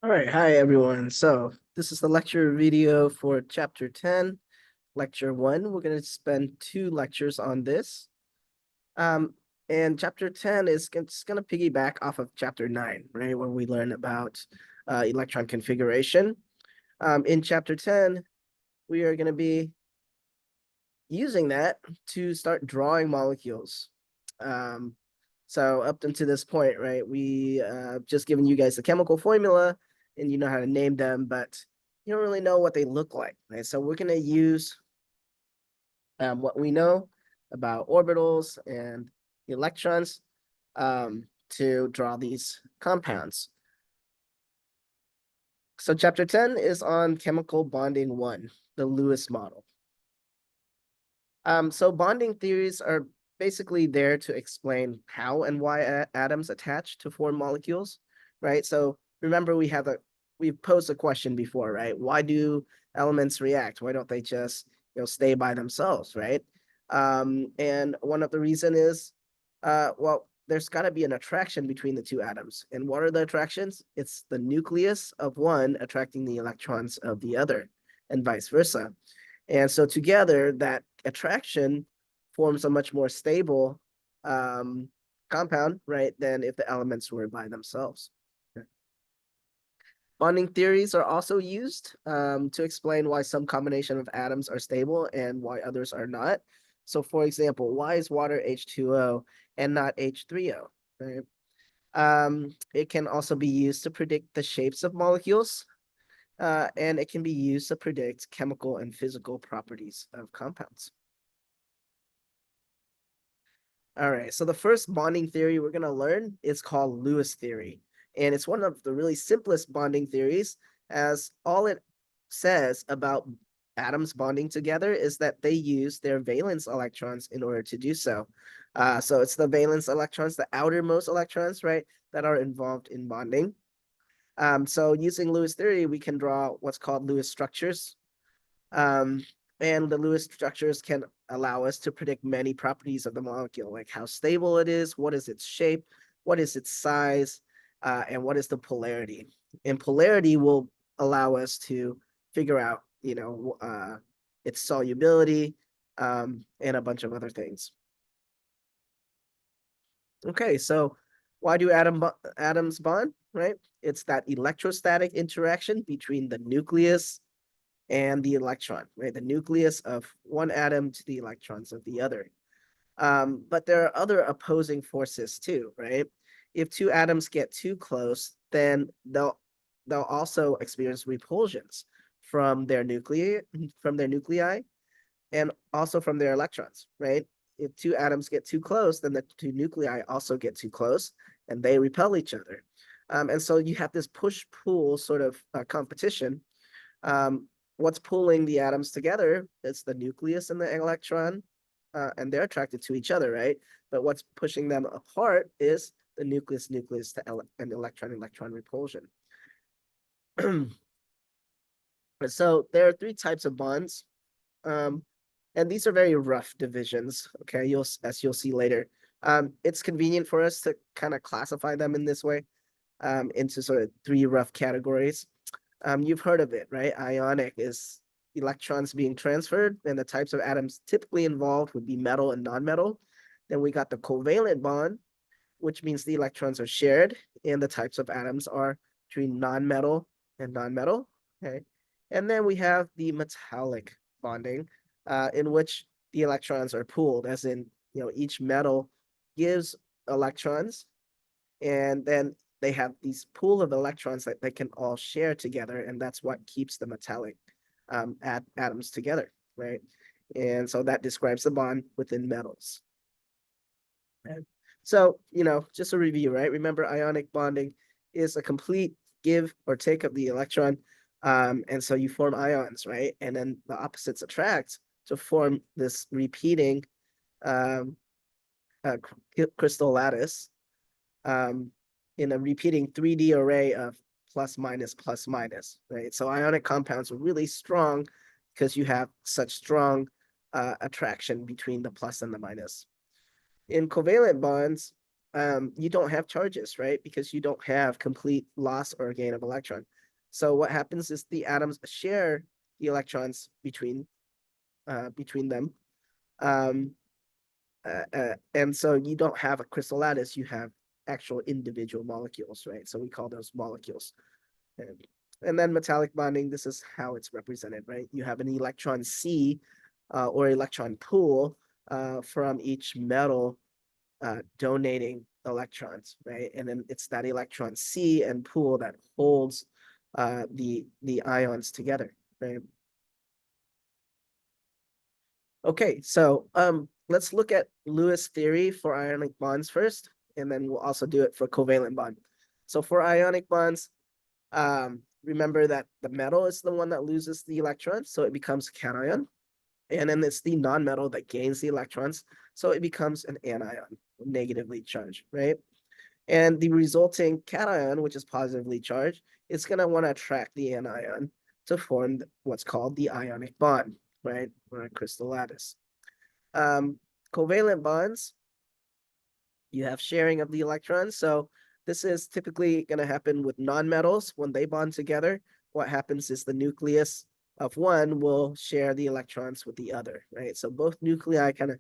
All right, hi everyone. So this is the lecture video for chapter 10, lecture 1. We're going to spend 2 lectures on this. Um, and chapter 10 is it's going to piggyback off of chapter 9, right, where we learn about electron configuration. In chapter 10, we are going to be using that to start drawing molecules. So up until this point, right, we just given you guys the chemical formula and you know how to name them, but you don't really know what they look like, right? So we're going to use what we know about orbitals and electrons to draw these compounds. So chapter 10 is on chemical bonding 1, the Lewis model. So bonding theories are basically there to explain how and why atoms attach to form molecules, right? So remember we posed a question before, right? Why do elements react? Why don't they just stay by themselves, right? And one of the reason is, well, there's got to be an attraction between the two atoms. And what are the attractions? It's the nucleus of one attracting the electrons of the other, and vice versa. And so together, that attraction forms a much more stable compound, right, than if the elements were by themselves. Okay. Bonding theories are also used to explain why some combination of atoms are stable and why others are not. So for example, why is water H2O and not H3O, right? It can also be used to predict the shapes of molecules, and it can be used to predict chemical and physical properties of compounds. All right, so the first bonding theory we're going to learn is called Lewis theory. And it's one of the really simplest bonding theories, as all it says about atoms bonding together is that they use their valence electrons in order to do so. So it's the valence electrons, the outermost electrons, right, that are involved in bonding. So using Lewis theory, we can draw what's called Lewis structures. And the Lewis structures can allow us to predict many properties of the molecule, like how stable it is, what is its shape, what is its size, and what is the polarity. And polarity will allow us to figure out, its solubility, and a bunch of other things. Okay, so why do atoms bond, right? It's that electrostatic interaction between the nucleus and the electron, right? The nucleus of one atom to the electrons of the other. But there are other opposing forces too, right? If two atoms get too close, then they'll also experience repulsions from their nuclei, and also from their electrons, right? If two atoms get too close, then the two nuclei also get too close, and they repel each other. And so you have this push-pull sort of competition. What's pulling the atoms together is the nucleus and the electron, and they're attracted to each other, right? But what's pushing them apart is the nucleus and electron repulsion. So there are 3 types of bonds, and these are very rough divisions. Okay, as you'll see later. It's convenient for us to kind of classify them in this way, into sort of 3 rough categories. You've heard of it, right? Ionic is electrons being transferred, and the types of atoms typically involved would be metal and non-metal. Then we got the covalent bond, which means the electrons are shared, and the types of atoms are between non-metal and non-metal. Okay, and then we have the metallic bonding, in which the electrons are pooled, as in each metal gives electrons, and then they have these pool of electrons that they can all share together, and that's what keeps the metallic atoms together, right? And so that describes the bond within metals. Okay. So, just a review, right? Remember, ionic bonding is a complete give or take of the electron, and so you form ions, right? And then the opposites attract to form this repeating crystal lattice, in a repeating 3D array of plus minus, right? So ionic compounds are really strong because you have such strong attraction between the plus and the minus. In covalent bonds, you don't have charges, right? Because you don't have complete loss or gain of electron. So what happens is the atoms share the electrons between them. And so you don't have a crystal lattice, you have actual individual molecules, right? So we call those molecules. And then metallic bonding, this is how it's represented, right? You have an electron C or electron pool from each metal donating electrons, right? And then it's that electron C and pool that holds the ions together, right? Okay, so let's look at Lewis theory for ionic bonds first, and then we'll also do it for covalent bond. So for ionic bonds, remember that the metal is the one that loses the electrons, so it becomes a cation. And then it's the non-metal that gains the electrons, so it becomes an anion, negatively charged, right? And the resulting cation, which is positively charged, is going to want to attract the anion to form what's called the ionic bond, right? Or a crystal lattice. Covalent bonds, you have sharing of the electrons. So this is typically going to happen with nonmetals. When they bond together, what happens is the nucleus of one will share the electrons with the other, right? So both nuclei kind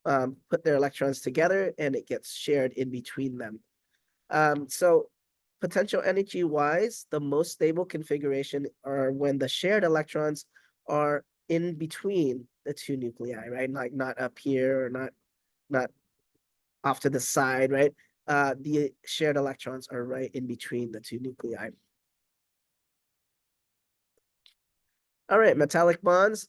of put their electrons together and it gets shared in between them. So potential energy wise, the most stable configuration are when the shared electrons are in between the two nuclei, right? Like not up here or not off to the side, right? The shared electrons are right in between the two nuclei. All right, metallic bonds.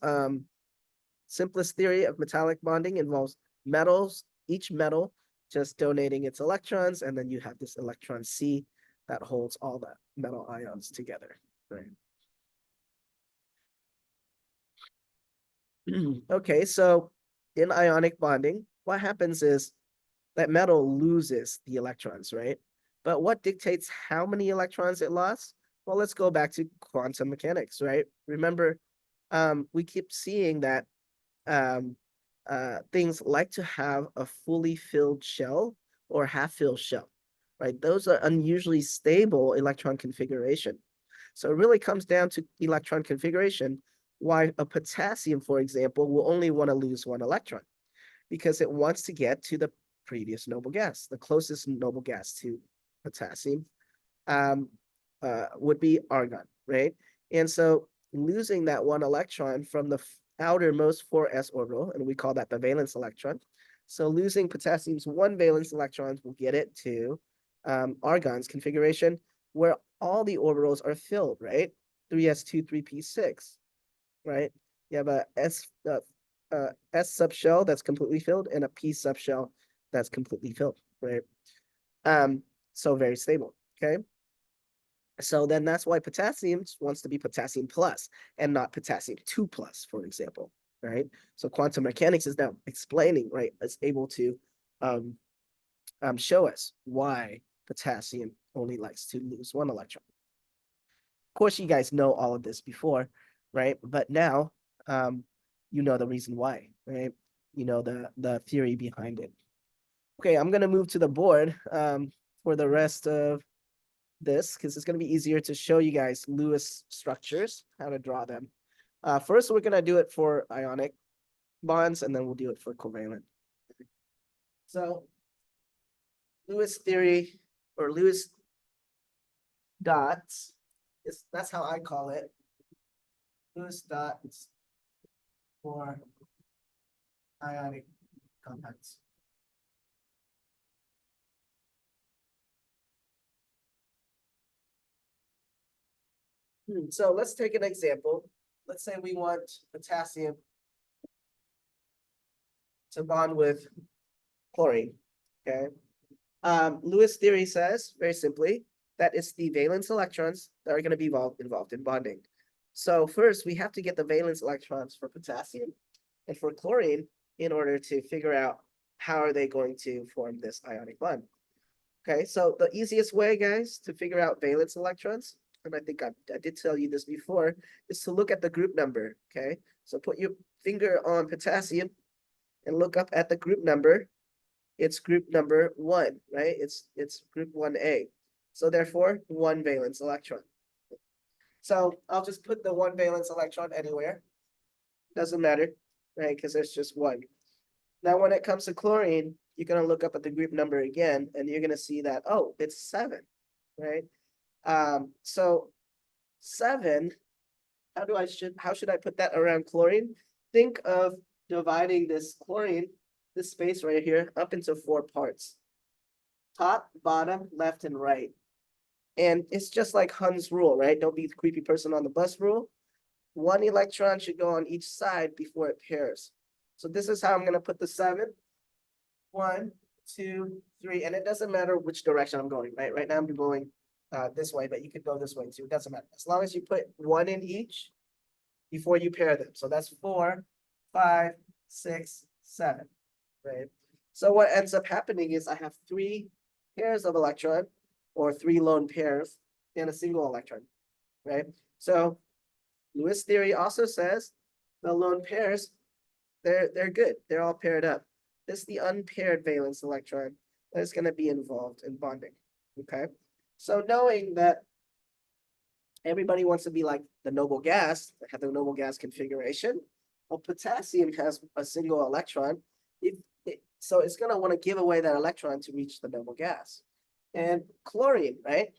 Simplest theory of metallic bonding involves metals, each metal just donating its electrons, and then you have this electron C that holds all the metal ions together, right? Okay, so in ionic bonding, what happens is that metal loses the electrons, right? But what dictates how many electrons it lost? Well, let's go back to quantum mechanics, right? Remember, we keep seeing that um, things like to have a fully filled shell or half-filled shell, right? Those are unusually stable electron configuration. So it really comes down to electron configuration, why a potassium, for example, will only want to lose one electron because it wants to get to the previous noble gas. The closest noble gas to potassium would be argon, right? And so losing that one electron from the outermost 4s orbital, and we call that the valence electron. So losing potassium's one valence electrons will get it to argon's configuration, where all the orbitals are filled, right? 3s2, 3p6, right? You have a S subshell that's completely filled and a P subshell that's completely filled, right? So very stable, okay? So then that's why potassium wants to be potassium plus and not potassium 2 plus, for example, right? So quantum mechanics is now explaining, right? It's able to show us why potassium only likes to lose one electron. Of course, you guys know all of this before, right? But now you know the reason why, right? You know the theory behind it. Okay, I'm gonna move to the board for the rest of this because it's gonna be easier to show you guys Lewis structures, how to draw them. First, we're gonna do it for ionic bonds, and then we'll do it for covalent. So Lewis theory or Lewis dots that's how I call it. Lewis dots for ionic compounds. So let's take an example. Let's say we want potassium to bond with chlorine, okay? Lewis theory says, very simply, that it's the valence electrons that are going to be involved in bonding. So first, we have to get the valence electrons for potassium and for chlorine in order to figure out how are they going to form this ionic bond. Okay, so the easiest way, guys, to figure out valence electrons, and I think I did tell you this before, is to look at the group number, okay? So put your finger on potassium and look up at the group number. It's group number 1, right? It's group 1A. So therefore, one valence electron. So I'll just put the one valence electron anywhere. Doesn't matter, right? Because there's just one. Now, when it comes to chlorine, you're going to look up at the group number again, and you're going to see that, oh, it's 7, right? So 7, how should I put that around chlorine? Think of dividing this chlorine, this space right here, up into 4 parts. Top, bottom, left, and right. And it's just like Hund's rule, right? Don't be the creepy person on the bus rule. 1 electron should go on each side before it pairs. So this is how I'm going to put the 7. 1, 2, 3, and it doesn't matter which direction I'm going, right? Right now I'm going this way, but you could go this way too. It doesn't matter. As long as you put 1 in each before you pair them. So that's 4, 5, 6, 7, right? So what ends up happening is I have 3 pairs of electron, or 3 lone pairs, and a single electron, right? So Lewis theory also says the lone pairs, they're good. They're all paired up. This is the unpaired valence electron that is going to be involved in bonding, okay? So knowing that everybody wants to be like the noble gas, have the noble gas configuration, well, potassium has a single electron. So it's going to want to give away that electron to reach the noble gas. And chlorine, right?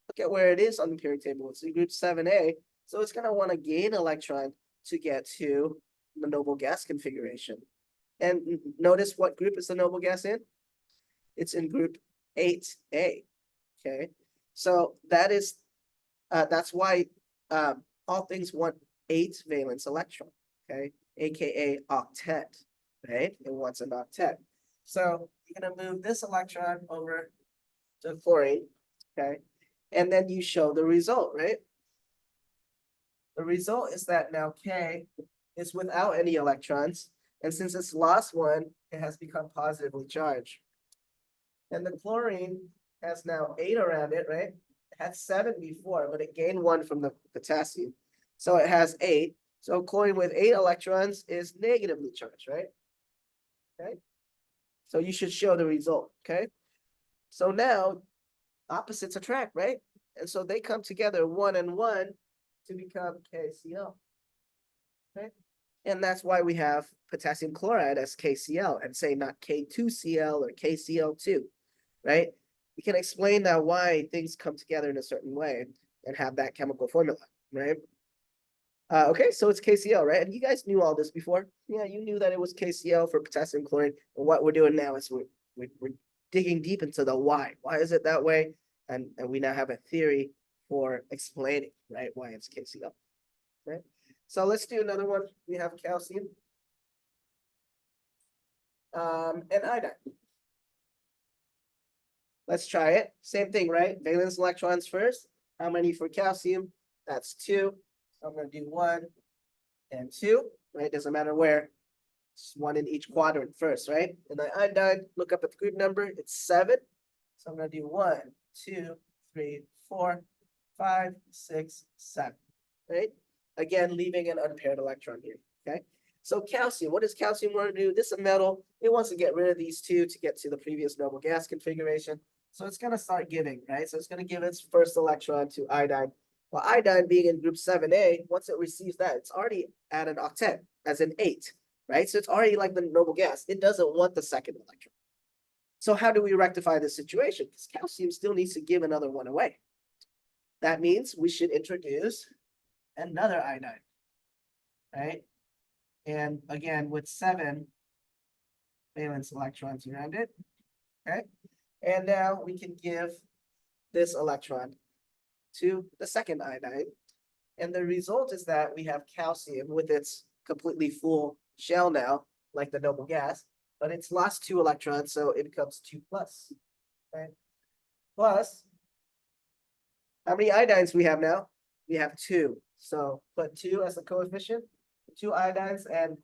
Look at where it is on the periodic table. It's in group 7A. So it's going to want to gain electron to get to the noble gas configuration. And notice what group is the noble gas in? It's in group 8A. Okay. So that's why all things want 8 valence electron. Okay. AKA octet. Right? It wants an octet. So you're going to move this electron over to chlorine. Okay. And then you show the result, right? The result is that now K is without any electrons. And since it's lost 1, it has become positively charged. And the chlorine has now 8 around it, right? It had 7 before, but it gained 1 from the potassium. So it has 8. So chlorine with 8 electrons is negatively charged, right? Okay. So you should show the result, okay? So now opposites attract, right? And so they come together 1 and 1 to become KCl. Okay. And that's why we have potassium chloride as KCl and say not K2Cl or KCl2, right? We can explain now why things come together in a certain way and have that chemical formula, right? Okay, so it's KCl, right? And you guys knew all this before. Yeah, you knew that it was KCl for potassium chloride. And what we're doing now is we're digging deep into the why. Why is it that way? And we now have a theory for explaining, right, why it's KCl, right? So let's do another one. We have calcium and iodine. Let's try it. Same thing, right? Valence electrons first. How many for calcium? That's 2. So I'm going to do 1 and 2, right? Doesn't matter where. It's 1 in each quadrant first, right? And the iodine, look up at the group number. It's 7. So I'm going to do 1, 2, 3, 4, 5, 6, 7, right? Again, leaving an unpaired electron here, okay? So calcium, what does calcium want to do? This is a metal. It wants to get rid of these 2 to get to the previous noble gas configuration. So it's going to start giving, right? So it's going to give its first electron to iodine. Well, iodine being in group 7A, once it receives that, it's already at an octet, as in 8, right? So it's already like the noble gas. It doesn't want the second electron. So how do we rectify this situation? Because calcium still needs to give another one away. That means we should introduce another iodine, right? And again, with 7 valence electrons around it, okay? And now we can give this electron to the second iodine. And the result is that we have calcium with its completely full shell now, like the noble gas, but it's lost 2 electrons, so it becomes 2 plus, right? Plus, how many iodines we have now? We have 2. So put 2 as a coefficient, 2 iodines, and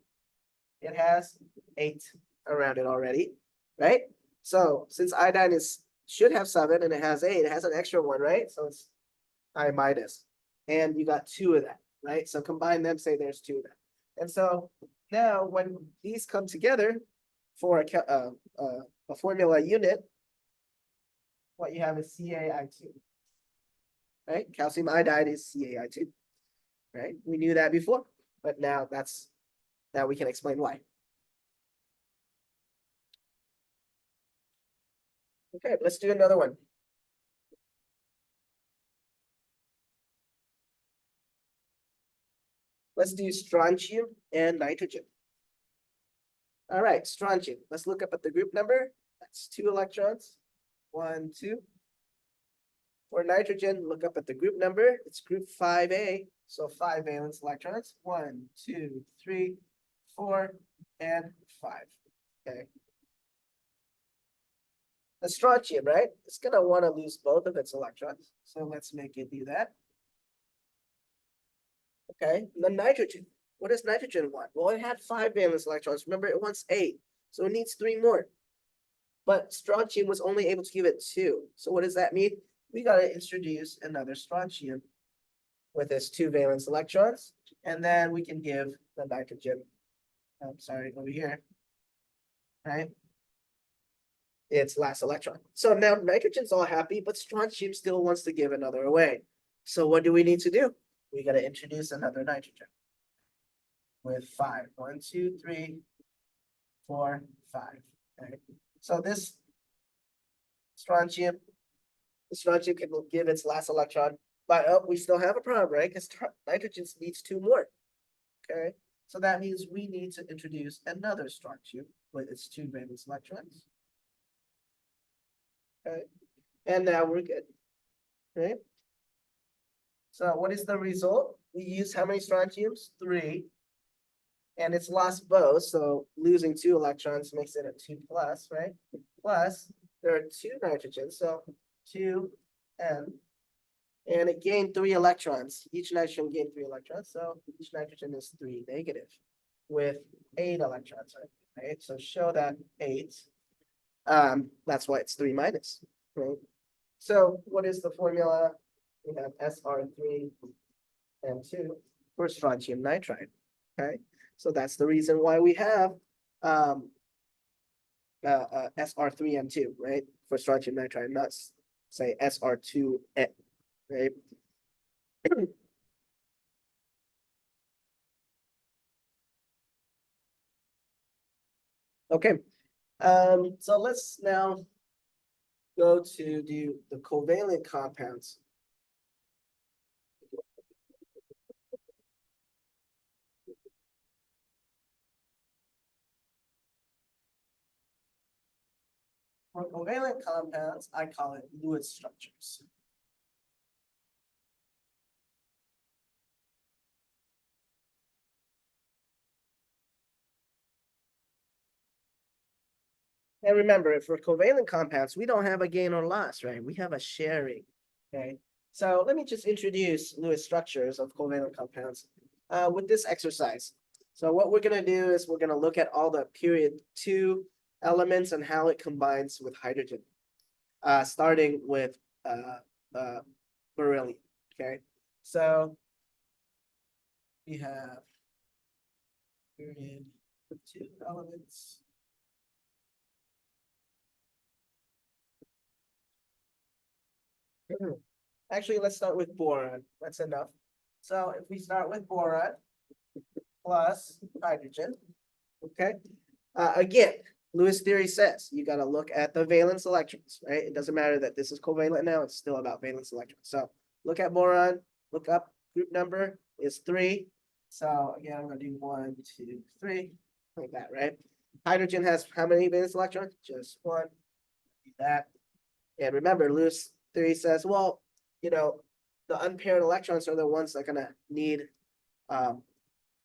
it has 8 around it already, right? So since iodine should have 7 and it has 8, it has an extra 1, right? So it's I minus, and you got 2 of that, right? So combine them, say there's 2 of that. And so now when these come together for a formula unit, what you have is CaI2. right? Calcium iodide is CaI2, right? We knew that before, but now we can explain why. Okay, let's do another one. Let's do strontium and nitrogen. All right, strontium. Let's look up at the group number. That's 2 electrons. 1, 2. For nitrogen, look up at the group number. It's group 5A. So 5 valence electrons. 1, 2, 3, 4, and 5. Okay. The strontium, right? It's going to want to lose both of its electrons. So let's make it do that. Okay. And then nitrogen. What does nitrogen want? Well, it had 5 valence electrons. Remember, it wants 8. So it needs 3 more. But strontium was only able to give it 2. So what does that mean? We got to introduce another strontium with its 2 valence electrons. And then we can give the nitrogen, I'm sorry, over here, right? Its last electron. So now nitrogen's all happy, but strontium still wants to give another away. So what do we need to do? We got to introduce another nitrogen with 5. 1, 2, 3, 4, 5. Okay. So this strontium can give its last electron, but we still have a problem, right? Because nitrogen needs 2 more. Okay, so that means we need to introduce another strontium with its 2 valence electrons. Okay, and now we're good, right? So what is the result? We use how many strontiums? 3. And it's lost both, so losing 2 electrons makes it a 2 plus, right? Plus, there are 2 nitrogens, so 2 N. And it gained 3 electrons. Each nitrogen gained 3 electrons, so each nitrogen is 3 negative with 8 electrons, right? So show that 8. That's why it's 3 minus, right? So what is the formula? We have SR3 and 2 for strontium nitride, okay? So that's the reason why we have SR3 and 2, right? For strontium nitride, not say SR2N, right? Okay, so let's now go to do the covalent compounds. For covalent compounds, I call it Lewis structures. And remember, for covalent compounds, we don't have a gain or loss, right? We have a sharing, okay? So let me just introduce Lewis structures of covalent compounds with this exercise. So what we're going to do is we're going to look at all the period 2 elements and how it combines with hydrogen, starting with beryllium, okay? So we have period 2 elements. Actually, let's start with boron. That's enough. So if we start with boron plus hydrogen, okay? Again, Lewis theory says you got to look at the valence electrons, right? It doesn't matter that this is covalent now, it's still about valence electrons. So look at boron, look up group number is 3. So again, I'm going to do 1, 2, 3, like that, right? Hydrogen has how many valence electrons? Just 1. Do that. And remember, Lewis theory says, well, you know, the unpaired electrons are the ones that are going to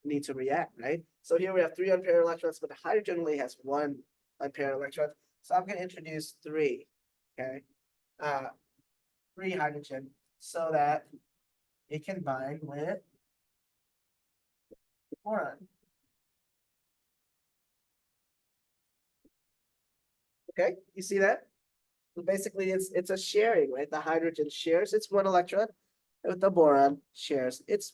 need to react, right? So here we have 3 unpaired electrons, but the hydrogen only has 1 unpaired electron. So I'm going to introduce 3, okay? 3 hydrogen so that it can bind with boron. Okay, you see that? So basically, it's a sharing, right? The hydrogen shares its 1 electron, with the boron shares its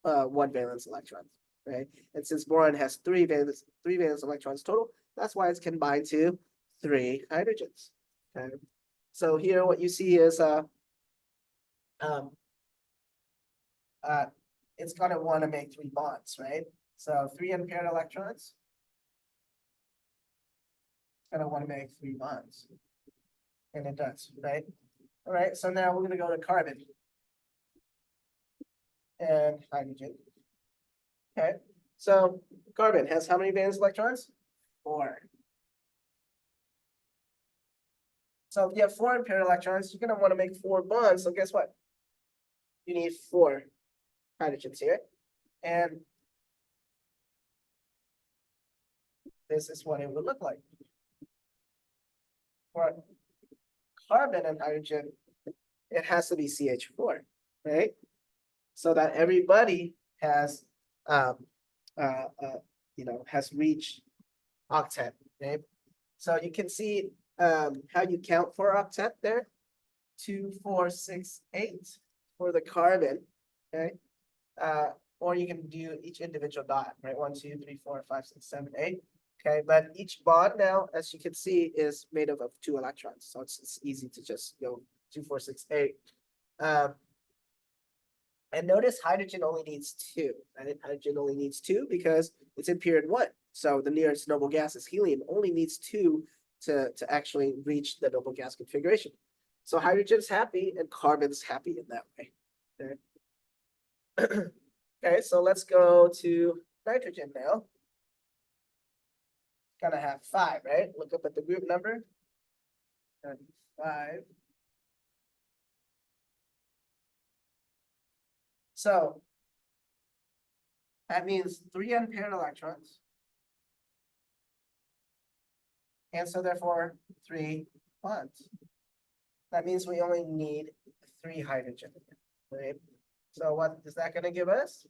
1 valence electron, right? And since boron has 3 valence electrons total, that's why it's combined to 3 hydrogens. Okay. So here, what you see is um, it's gonna want to make 3 bonds, right? So 3 unpaired electrons. Gonna want to make 3 bonds. And it does, right? All right, so now we're gonna go to carbon and hydrogen. Okay, so carbon has how many valence electrons? 4. So if you have 4 unpaired electrons, you're gonna want to make 4 bonds. So guess what? You need 4 hydrogens here. And this is what it would look like. For carbon and hydrogen, it has to be CH4, right? So that everybody has, has reached octet, right? So you can see how you count for octet there. 2, 4, 6, 8 for the carbon, okay? Or you can do each individual dot, right? 1, 2, 3, 4, 5, 6, 7, 8. Okay, but each bond now, as you can see, is made up of 2 electrons. So it's easy to just go 2, 4, 6, 8. And notice hydrogen only needs 2. Right? Hydrogen only needs 2 because it's in period 1. So the nearest noble gas is helium, only needs 2 to actually reach the noble gas configuration. So hydrogen's happy and carbon's happy in that way. Okay, okay, so let's go to nitrogen now. Gonna have 5, right? Look up at the group number. 5. So that means 3 unpaired electrons. And so therefore 3 bonds. That means we only need 3 hydrogen, right? So what is that gonna give us?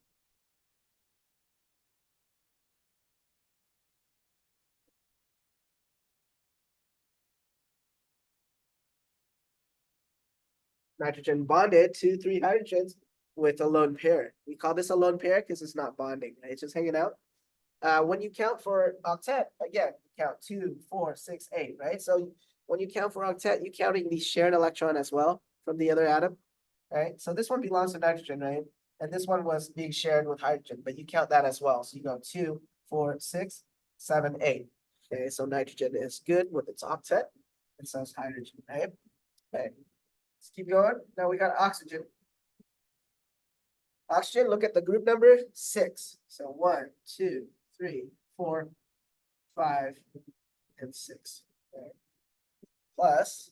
Nitrogen bonded to 3 hydrogens with a lone pair. We call this a lone pair because it's not bonding, right? It's just hanging out. When you count for octet, again, count 2, 4, 6, 8, right? So when you count for octet, you're counting the shared electron as well from the other atom, right? So this one belongs to nitrogen, right? And this one was being shared with hydrogen, but you count that as well. So you go 2, 4, 6, 7, 8. Okay, so nitrogen is good with its octet, and so is hydrogen, right? Okay, let's keep going. Now we got oxygen. Oxygen, look at the group number 6. So 1, 2, 3, 4, 5, and 6. Okay. Plus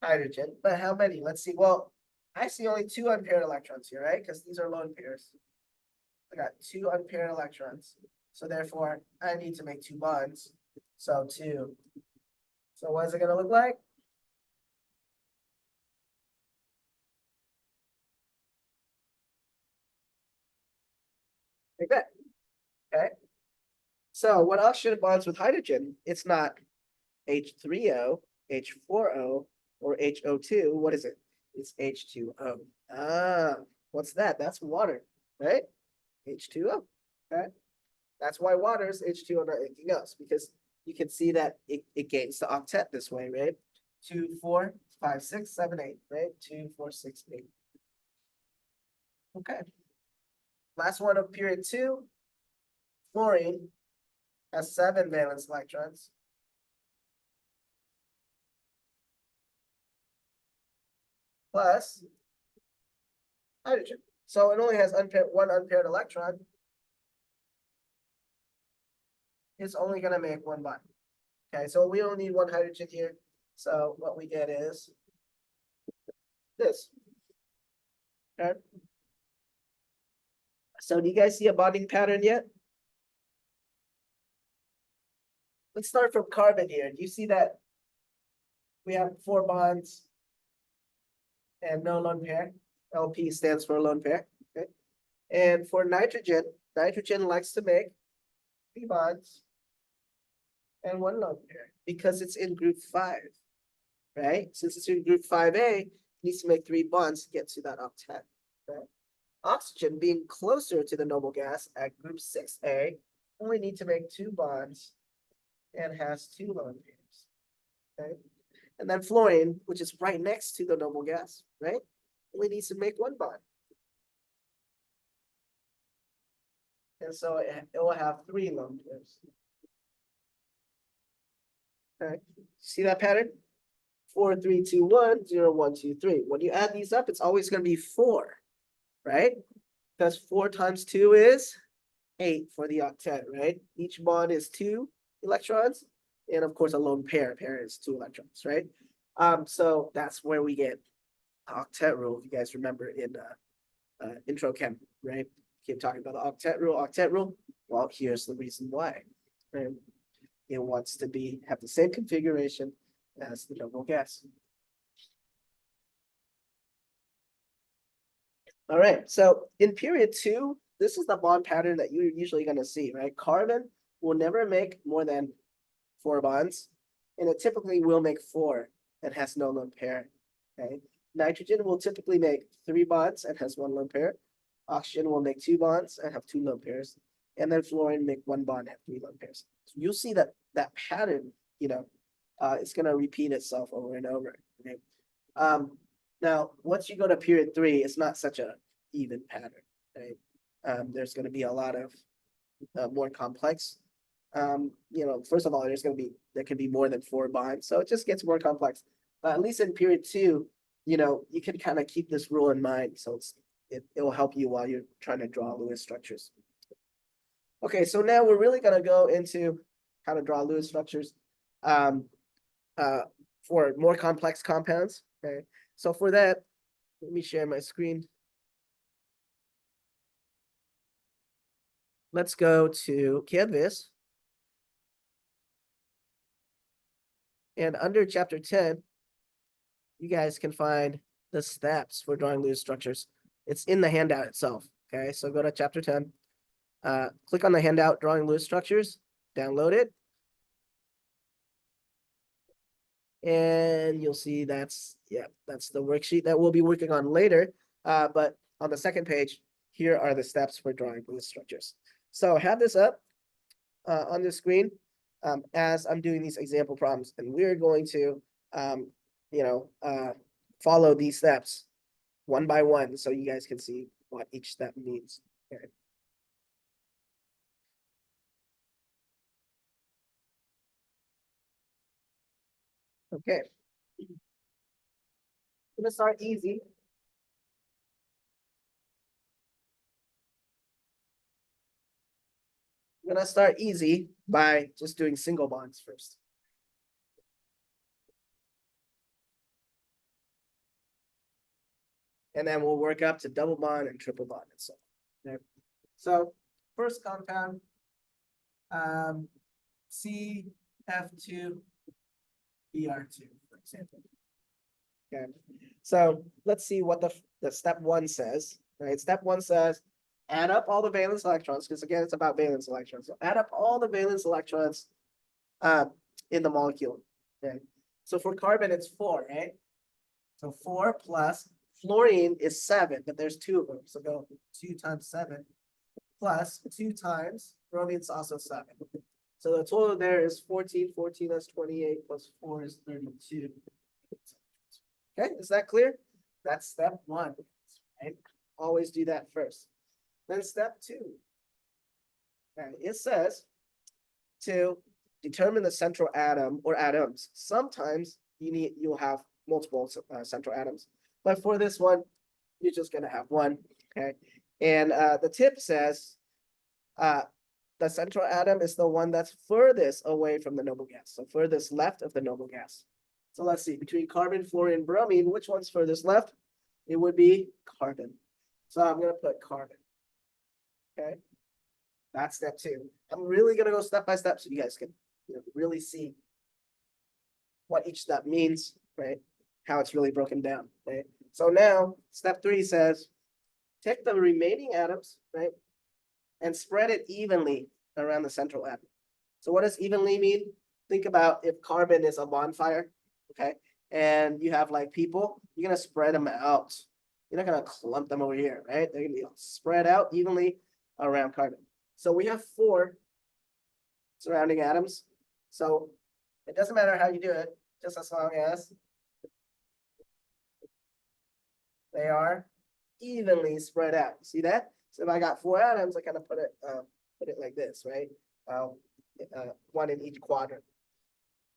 hydrogen, but how many? Let's see. Well, I see only 2 unpaired electrons here, right? Because these are lone pairs. I got 2 unpaired electrons. So therefore, I need to make 2 bonds. So 2. So what is it going to look like? Like that. Okay. So what oxygen bonds with hydrogen? It's not H3O, H4O, or HO2. What is it? It's H2O. Ah, what's that? That's water, right? H2O. Okay. That's why water is H2O, not anything else, because you can see that it gains the octet this way, right? 2, 4, 5, 6, 7, 8, right? 2, 4, 6, 8. Okay. Last one of period 2. Fluorine has 7 valence electrons. Plus hydrogen. So it only has one unpaired electron. It's only going to make 1 bond. Okay, so we only need 1 hydrogen here. So what we get is this. Okay. So do you guys see a bonding pattern yet? Let's start from carbon here. Do you see that we have 4 bonds and no lone pair? LP stands for lone pair. Okay. And for nitrogen, nitrogen likes to make 3 bonds and 1 lone pair because it's in group 5, right? Since it's in group 5A, it needs to make 3 bonds to get to that octet. Okay. Oxygen, being closer to the noble gas at group 6A, only need to make 2 bonds and has 2 lone pairs. Okay. And then fluorine, which is right next to the noble gas, right? Only needs to make one bond. And so it will have 3 lone pairs. Okay, see that pattern? 4, 3, 2, 1, 0, 1, 2, 3. When you add these up, it's always going to be 4, right? Because 4 times 2 is 8 for the octet, right? Each bond is 2 electrons. And of course, a lone pair. Pair is 2 electrons, right? So that's where we get octet rule, if you guys remember in intro chem, right? Keep talking about the octet rule, octet rule. Well, here's the reason why. Right? It wants to have the same configuration as the noble gas. All right, so in period 2, this is the bond pattern that you're usually going to see, right? Carbon will never make more than 4 bonds, and it typically will make 4 and has no lone pair. Okay, nitrogen will typically make 3 bonds and has 1 lone pair. Oxygen will make 2 bonds and have 2 lone pairs, and then fluorine make 1 bond and have 3 lone pairs. So you'll see that pattern, it's going to repeat itself over and over. Okay? Now, once you go to period 3, it's not such a even pattern. Right? There's going to be a lot of more complex. First of all, there can be more than 4 bonds, so it just gets more complex. But at least in period 2, you can kind of keep this rule in mind, so it will help you while you're trying to draw Lewis structures. Okay, so now we're really going to go into how to draw Lewis structures for more complex compounds. Okay, so for that, let me share my screen. Let's go to Canvas. And under chapter 10, you guys can find the steps for drawing Lewis structures. It's in the handout itself. Okay, so go to chapter 10. Click on the handout, Drawing Lewis Structures, download it. And you'll see that's the worksheet that we'll be working on later. But on the second page, here are the steps for drawing Lewis structures. So have this up on the screen as I'm doing these example problems, and we're going to, follow these steps one by one so you guys can see what each step means. Okay. Okay. I'm gonna start easy. I'm gonna start easy by just doing single bonds first. And then we'll work up to double bond and triple bond and so on. Okay. So first compound, CF2 BR2, for example. Okay, so let's see what the step 1 says. Right, step 1 says add up all the valence electrons, because again it's about valence electrons. So add up all the valence electrons in the molecule. Okay, so for carbon it's 4, right? So 4 plus fluorine is 7, but there's 2 of them. So go 2 times 7 plus 2 times bromine's also 7. So the total there is 14. 14 is 28 plus 4 is 32. Okay, is that clear? That's step 1. Right? Always do that first. Then step 2. Okay, it says to determine the central atom or atoms. Sometimes you'll have multiple central atoms, but for this one, you're just gonna have one. Okay, and the tip says the central atom is the one that's furthest away from the noble gas, so furthest left of the noble gas. So let's see, between carbon, fluorine, bromine, which one's furthest left? It would be carbon. So I'm gonna put carbon. Okay, that's step 2. I'm really gonna go step by step so you guys can really see what each step means, right? How it's really broken down, right? So now step 3 says, take the remaining atoms, right? And spread it evenly around the central atom. So what does evenly mean? Think about if carbon is a bonfire, okay? And you have like people, you're gonna spread them out. You're not gonna clump them over here, right? They're gonna be spread out evenly around carbon. So we have 4 surrounding atoms. So it doesn't matter how you do it, just as long as they are evenly spread out. See that? So if I got 4 atoms, I kind of put it like this, right? One in each quadrant.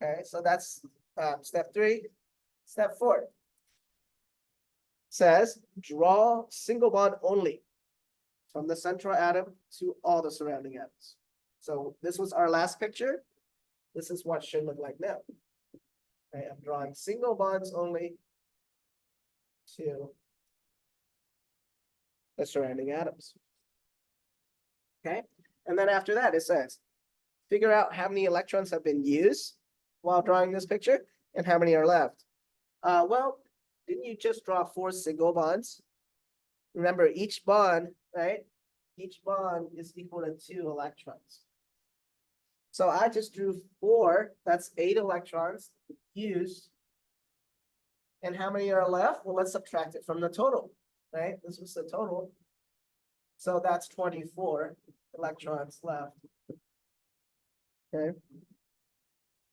Okay, so that's step 3. Step 4 says draw single bond only from the central atom to all the surrounding atoms. So this was our last picture. This is what it should look like now. Okay, I'm drawing single bonds only to the surrounding atoms. Okay, and then after that, it says figure out how many electrons have been used while drawing this picture and how many are left. Well, didn't you just draw 4 single bonds? Remember, each bond, right? Each bond is equal to 2 electrons. So I just drew 4, that's 8 electrons used. And how many are left? Well, let's subtract it from the total, right? This was the total. So that's 24 electrons left. Okay.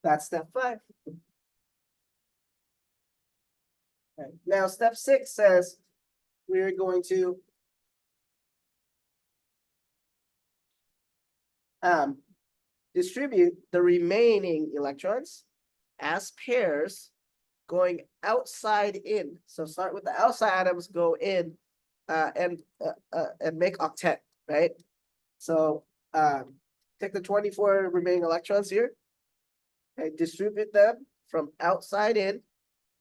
That's step 5. Okay. Now, step 6 says we're going to distribute the remaining electrons as pairs going outside in. So start with the outside atoms, go in and make octet, right? So take the 24 remaining electrons here and distribute them from outside in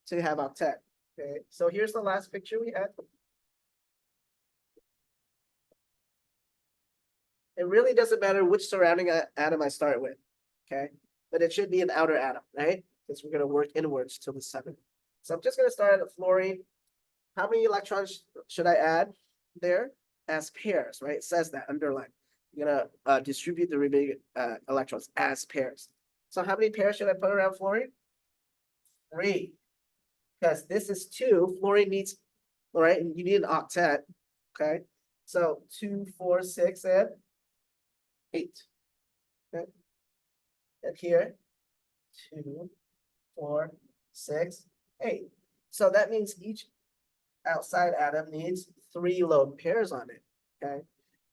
to have octet. Okay, so here's the last picture we had. It really doesn't matter which surrounding atom I start with, okay? But it should be an outer atom, right? Because we're going to work inwards till the 7. So I'm just going to start at fluorine. How many electrons should I add there? As pairs, right? It says that, underline. You're going to distribute the remaining electrons as pairs. So how many pairs should I put around fluorine? 3. Because this is 2. Fluorine needs, all right, and you need an octet, okay? So 2, 4, 6, and 8. Okay. And here, 2, 4, 6, 8. So that means each outside atom needs 3 lone pairs on it. Okay.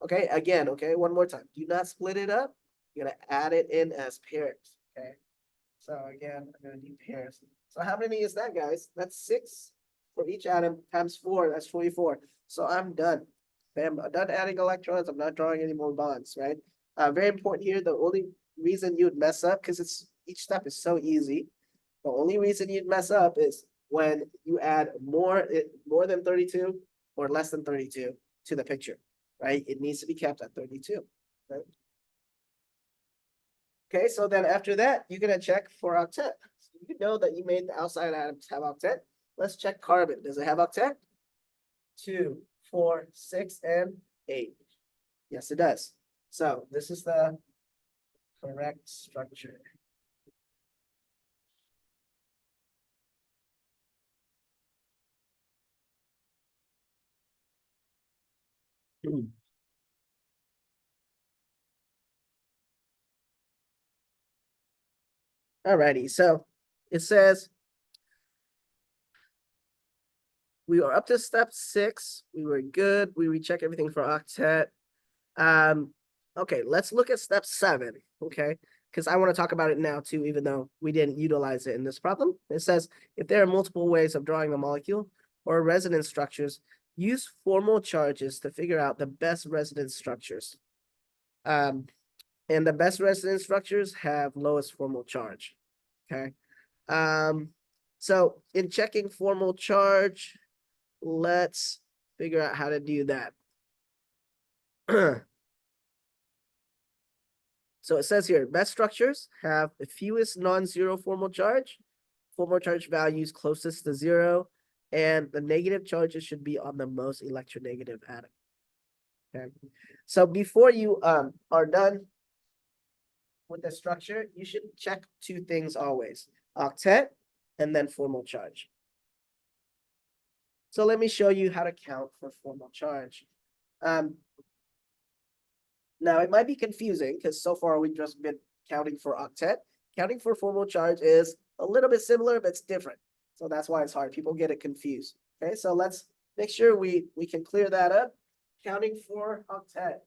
Okay, again, okay, one more time. Do not split it up. You're gonna add it in as pairs. Okay. So again, I'm gonna do pairs. So how many is that, guys? That's 6 for each atom times 4. That's 24. So I'm done. Okay, I'm done adding electrons. I'm not drawing any more bonds, right? Very important here. The only reason you'd mess up, because each step is so easy. The only reason you'd mess up is when you add more than 32 or less than 32 to the picture, right? It needs to be kept at 32. Right? Okay, so then after that, you're gonna check for octet. So you know that you made the outside atoms have octet. Let's check carbon. Does it have octet? 2, 4, 6, and 8. Yes, it does. So this is the correct structure. Alrighty, so it says we are up to step 6. We were good. We recheck everything for octet. Okay, let's look at step 7, okay? Because I want to talk about it now too, even though we didn't utilize it in this problem. It says, if there are multiple ways of drawing a molecule or resonance structures, use formal charges to figure out the best resonance structures. And the best resonance structures have lowest formal charge, okay? So in checking formal charge, let's figure out how to do that. So it says here, best structures have the fewest non-zero formal charge values closest to 0, and the negative charges should be on the most electronegative atom. Okay, so before you are done with the structure, you should check 2 things always: octet and then formal charge. So let me show you how to count for formal charge. Now, it might be confusing because so far we've just been counting for octet. Counting for formal charge is a little bit similar, but it's different. So that's why it's hard. People get it confused. Okay, so let's make sure we can clear that up. Counting for octet.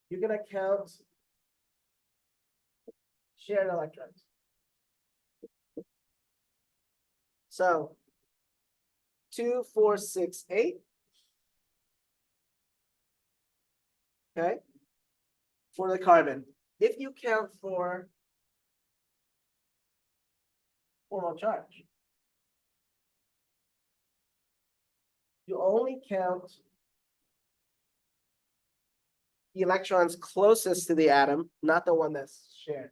You're gonna count shared electrons. So 2, 4, 6, 8. Okay. For the carbon. If you count for formal charge, you only count the electrons closest to the atom, not the one that's shared.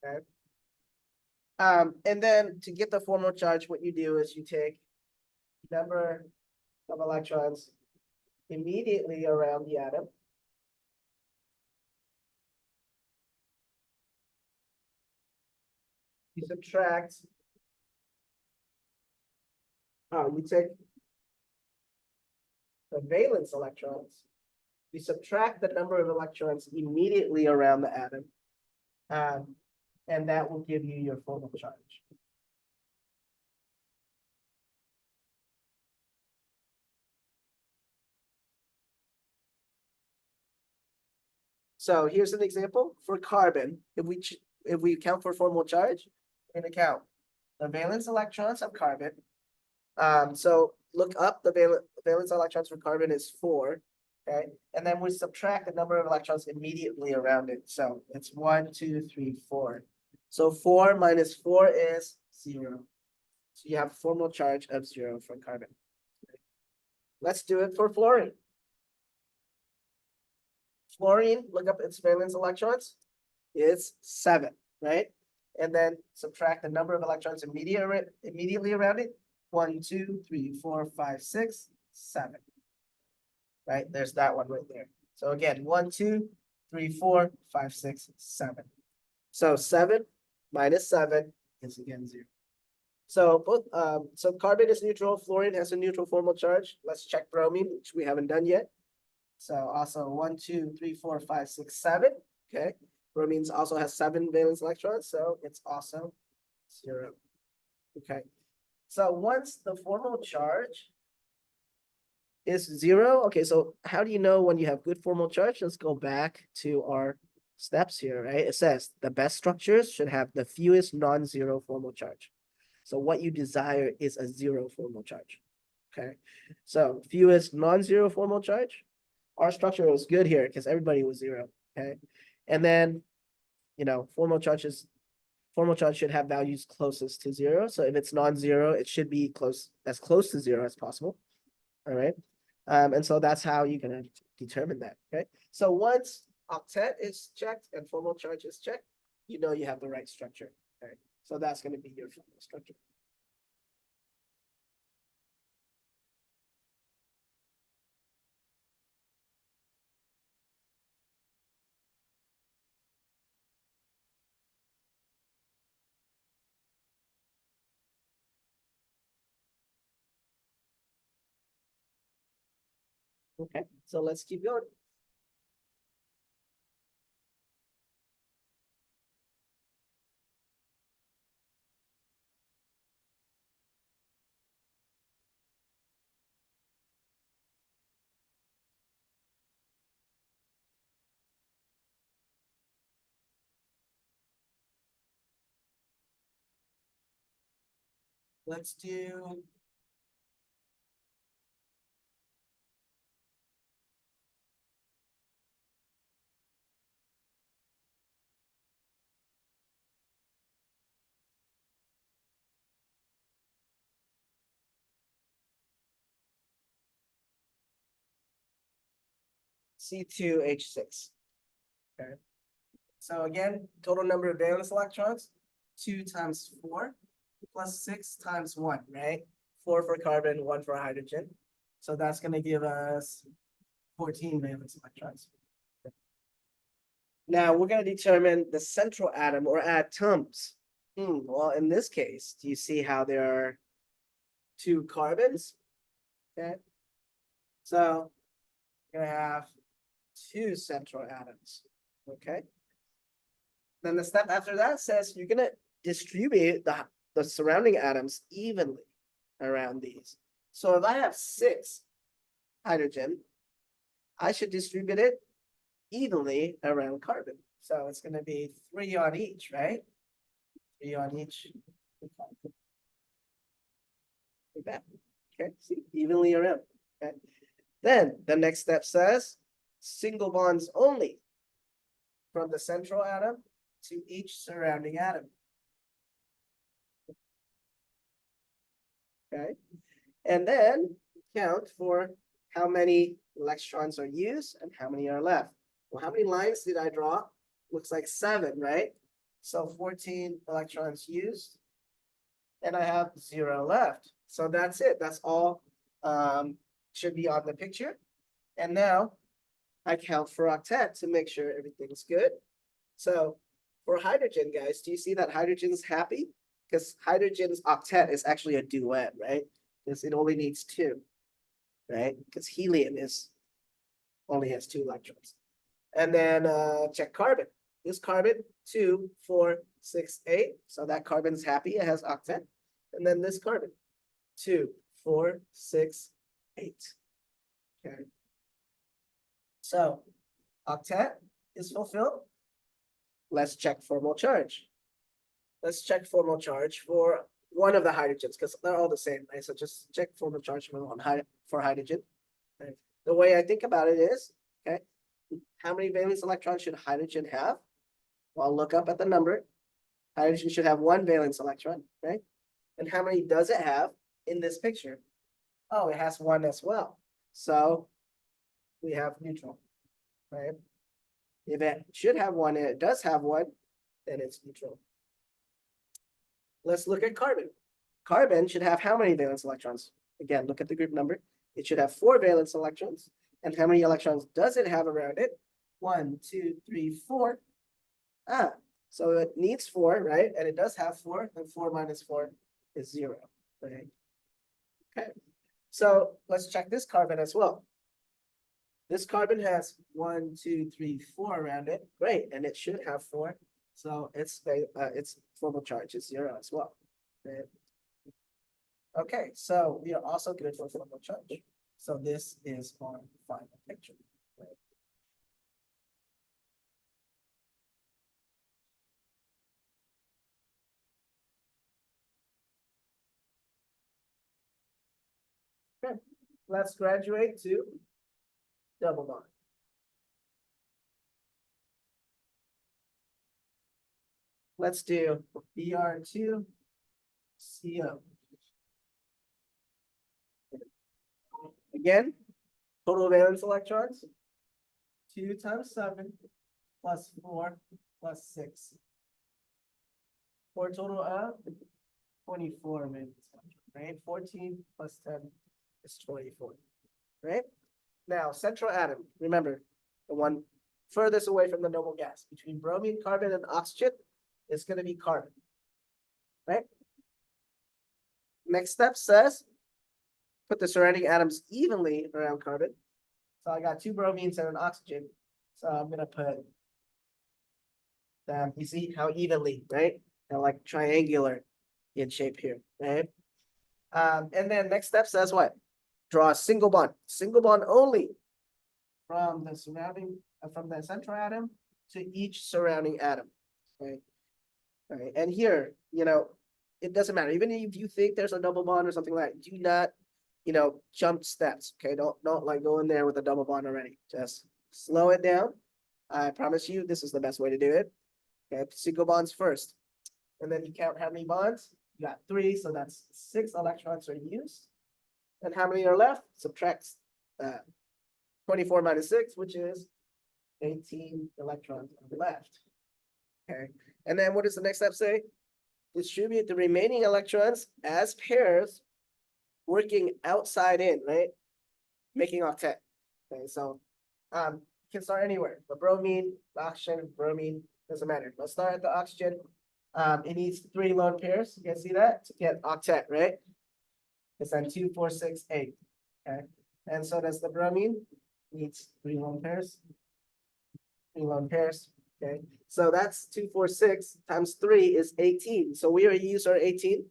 Okay. And then to get the formal charge, what you do is you take number of electrons immediately around the atom. You subtract, you take the valence electrons. You subtract the number of electrons immediately around the atom. And that will give you your formal charge. So here's an example for carbon. If we account for formal charge, we're going to count the valence electrons of carbon. So look up the valence electrons for carbon is 4. Okay, and then we subtract the number of electrons immediately around it. So it's 1, 2, 3, 4. So 4 minus 4 is 0. So you have a formal charge of 0 for carbon. Let's do it for fluorine. Fluorine, look up its valence electrons. It's 7, right? And then subtract the number of electrons immediately around it. 1, 2, 3, 4, 5, 6, 7. Right? There's that one right there. So again, 1, 2, 3, 4, 5, 6, 7. So 7 minus 7 is again 0. So both so carbon is neutral, fluorine has a neutral formal charge. Let's check bromine, which we haven't done yet. So also 1, 2, 3, 4, 5, 6, 7. Okay. Bromine also has 7 valence electrons, so it's also 0. Okay. So once the formal charge is 0, okay, so how do you know when you have good formal charge? Let's go back to our steps here, right? It says the best structures should have the fewest non-zero formal charge. So what you desire is a 0 formal charge. Okay. So fewest non-zero formal charge. Our structure was good here because everybody was 0. Okay. And then, formal charge should have values closest to 0. So if it's non-zero, it should be as close to 0 as possible. All right. And so that's how you're gonna determine that. Okay. So once octet is checked and formal charge is checked, you know you have the right structure. Okay. So that's going to be your formal structure. Okay, so let's keep going. Let's do C2H6. Okay. So again, total number of valence electrons, 2 times 4 plus 6 times 1, right? 4 for carbon, 1 for hydrogen. So that's going to give us 14 valence electrons. Now we're going to determine the central atom or atoms. Well, in this case, do you see how there are 2 carbons? Okay. So you're gonna have two central atoms. Okay. Then the step after that says you're gonna distribute the surrounding atoms evenly around these. So if I have 6 hydrogen, I should distribute it evenly around carbon. So it's gonna be 3 on each, right? 3 on each. Like that. Okay, see, evenly around. Okay. Then the next step says single bonds only from the central atom to each surrounding atom. Okay, and then count for how many electrons are used and how many are left. Well, how many lines did I draw? Looks like 7, right? So 14 electrons used, and I have 0 left. So that's it. That's all should be on the picture. And now I count for octet to make sure everything's good. So for hydrogen, guys, do you see that hydrogen's happy? Because hydrogen's octet is actually a duet, right? Because it only needs 2, right? Because helium only has 2 electrons. And then check carbon. This carbon, 2, 4, 6, 8. So that carbon's happy, it has octet. And then this carbon, 2, 4, 6, 8. Okay. So octet is fulfilled. Let's check formal charge. Let's check formal charge for one of the hydrogens because they're all the same, right? So just check formal charge for hydrogen. Right? The way I think about it is, okay, how many valence electrons should hydrogen have? Well, I'll look up at the number. Hydrogen should have 1 valence electron, right? And how many does it have in this picture? Oh, it has 1 as well. So we have neutral, right? If it should have 1 and it does have 1, then it's neutral. Let's look at carbon. Carbon should have how many valence electrons? Again, look at the group number. It should have 4 valence electrons. And how many electrons does it have around it? 1, 2, 3, 4. So it needs 4, right? And it does have 4, and 4 minus 4 is 0, right? Okay. So let's check this carbon as well. This carbon has 1, 2, 3, 4 around it. Great, and it should have 4. So its formal charge is 0 as well. Right? Okay, so we are also good for formal charge. So this is our final picture. Right? Okay, let's graduate to double bond. Let's do Br2 CO. Again, total valence electrons, 2 times 7 plus 4 plus 6. For a total of 24 valence electrons, right? 14 plus 10 is 24, right? Now, central atom, remember, the one furthest away from the noble gas, between bromine, carbon, and oxygen, is going to be carbon, right? Next step says, put the surrounding atoms evenly around carbon. So I got 2 bromines and an oxygen. So I'm going to put them, you see how evenly, right? They're like triangular in shape here, right? And then next step says what? Draw a single bond only from the central atom to each surrounding atom, right? All right, and here, it doesn't matter. Even if you think there's a double bond or something like that, do not, jump steps. Okay, don't like go in there with a double bond already. Just slow it down. I promise you, this is the best way to do it. Okay, single bonds first, and then you count how many bonds. You got 3, so that's 6 electrons are used. And how many are left? Subtract 24 minus 6, which is 18 electrons are left. Okay, and then what does the next step say? Distribute the remaining electrons as pairs, working outside in, right? Making octet. Okay, so you can start anywhere. The bromine, the oxygen, bromine, doesn't matter. Let's start at the oxygen. It needs 3 lone pairs. You can see that to get octet, right? It's on 2, 4, 6, 8. Okay. And so does the bromine, needs 3 lone pairs. 3 lone pairs, okay? So that's 2, 4, 6 times 3 is 18. So we already used our 18.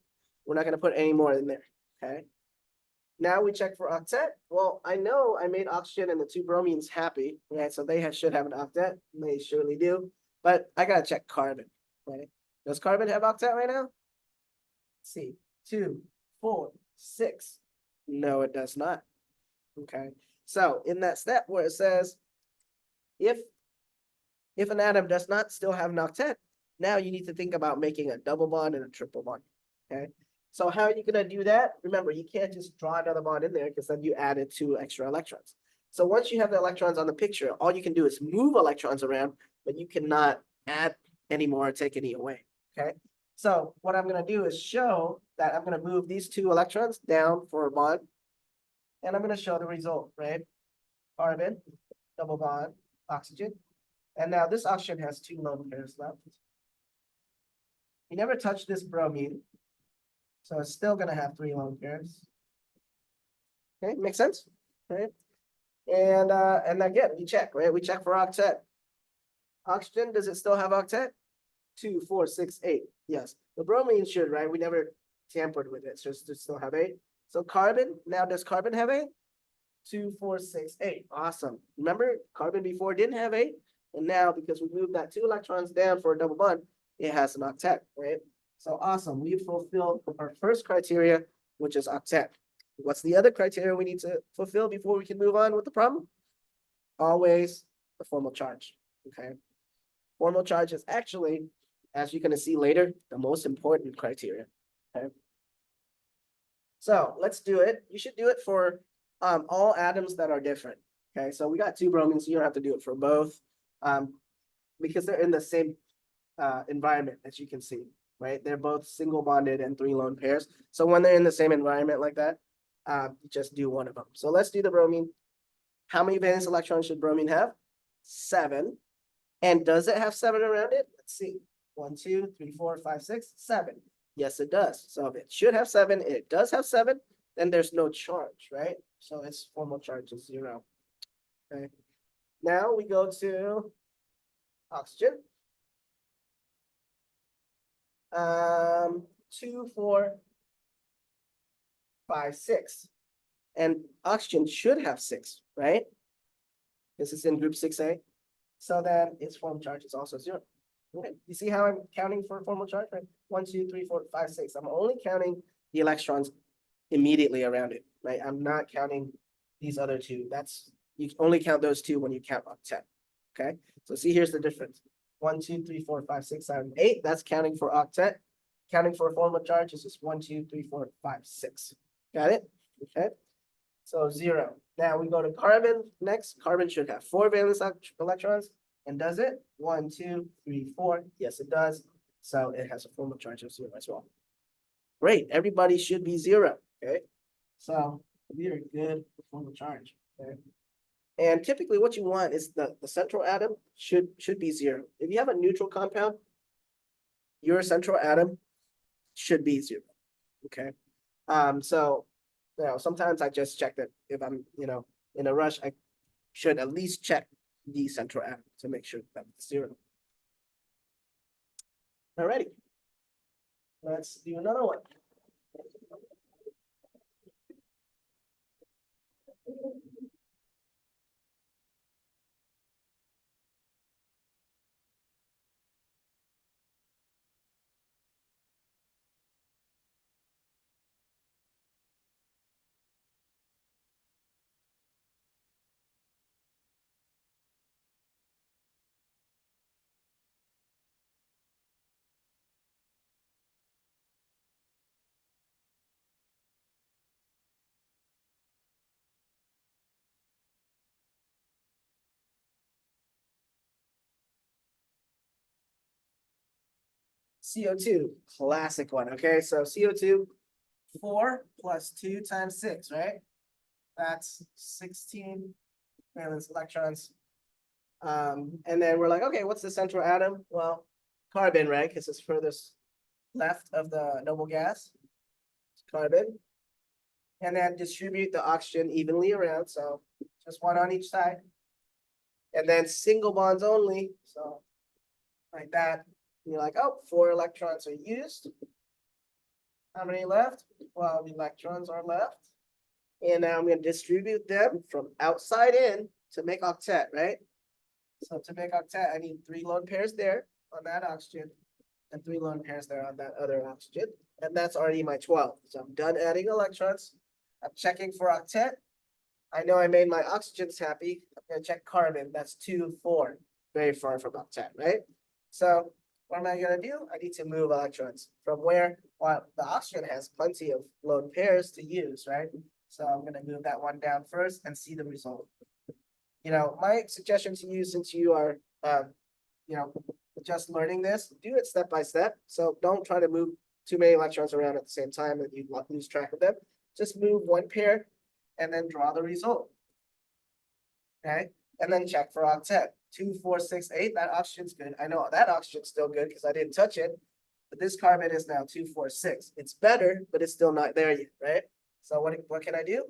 We're not gonna put any more in there, okay? Now we check for octet. Well, I know I made oxygen and the 2 bromines happy, right? So they should have an octet. They surely do. But I gotta check carbon, right? Does carbon have octet right now? Let's see, 2, 4, 6. No, it does not. Okay. So in that step where it says if an atom does not still have an octet, now you need to think about making a double bond and a triple bond. Okay. So how are you gonna do that? Remember, you can't just draw another bond in there because then you added 2 extra electrons. So once you have the electrons on the picture, all you can do is move electrons around, but you cannot add any more or take any away. Okay. So what I'm gonna do is show that I'm gonna move these 2 electrons down for a bond. And I'm gonna show the result, right? Carbon, double bond, oxygen. And now this oxygen has 2 lone pairs left. We never touched this bromine, so it's still gonna have 3 lone pairs. Okay, makes sense, right? And again, we check, right? We check for octet. Oxygen, does it still have octet? 2, 4, 6, 8. Yes, the bromine should, right? We never tampered with it, so it still have 8. So carbon, now does carbon have 8? 2, 4, 6, 8. Awesome. Remember, carbon before didn't have 8, and now because we moved that 2 electrons down for a double bond, it has an octet, right? So awesome. We fulfilled our first criteria, which is octet. What's the other criteria we need to fulfill before we can move on with the problem? Always the formal charge. Okay. Formal charge is actually, as you're going to see later, the most important criteria. Okay. So let's do it. You should do it for all atoms that are different. Okay, so we got 2 bromines, so you don't have to do it for both, because they're in the same environment, as you can see, right? They're both single bonded and 3 lone pairs. So when they're in the same environment like that, just do one of them. So let's do the bromine. How many valence electrons should bromine have? 7. And does it have 7 around it? Let's see. 1, 2, 3, 4, 5, 6, 7. Yes, it does. So if it should have 7, it does have 7, then there's no charge, right? So its formal charge is 0. Okay. Now we go to oxygen. 2, 4, 5, 6. And oxygen should have 6, right? This is in group 6A. So then its formal charge is also 0. Okay. You see how I'm counting for formal charge, right? 1, 2, 3, 4, 5, 6. I'm only counting the electrons immediately around it, right? I'm not counting these other 2. You only count those 2 when you count octet. Okay. So see, here's the difference. 1, 2, 3, 4, 5, 6, 7, 8. That's counting for octet. Counting for formal charge is just 1, 2, 3, 4, 5, 6. Got it? Okay. So 0. Now we go to carbon next. Carbon should have 4 valence electrons. And does it? 1, 2, 3, 4. Yes, it does. So it has a formal charge of 0 as well. Great. Everybody should be 0. Okay. So we are good for formal charge. Okay. And typically what you want is the central atom should be 0. If you have a neutral compound, your central atom should be 0. Okay. So sometimes I just check that if I'm, in a rush, I should at least check the central atom to make sure that it's 0. Alrighty. Let's do another one. CO2, classic one. Okay, so CO2, 4 plus 2 times 6, right? That's 16 valence electrons. And then we're like, okay, what's the central atom? Well, carbon, right? Because it's furthest left of the noble gas. It's carbon. And then distribute the oxygen evenly around, so just one on each side. And then single bonds only, so like that. You're like, oh, 4 electrons are used. How many left? 12 electrons are left. And now I'm going to distribute them from outside in to make octet, right? So to make octet, I need 3 lone pairs there on that oxygen and 3 lone pairs there on that other oxygen. And that's already my 12. So I'm done adding electrons. I'm checking for octet. I know I made my oxygens happy. I'm going to check carbon. That's 2, 4. Very far from octet, right? So what am I going to do? I need to move electrons from where? Well, the oxygen has plenty of lone pairs to use, right? So I'm going to move that one down first and see the result. You know, my suggestion to you, since you are, you know, just learning this, do it step by step. So don't try to move too many electrons around at the same time and you lose track of them. Just move one pair and then draw the result. Okay, and then check for octet. 2, 4, 6, 8. That oxygen's good. I know that oxygen's still good because I didn't touch it. But this carbon is now 2, 4, 6. It's better, but it's still not there yet, right? So what can I do?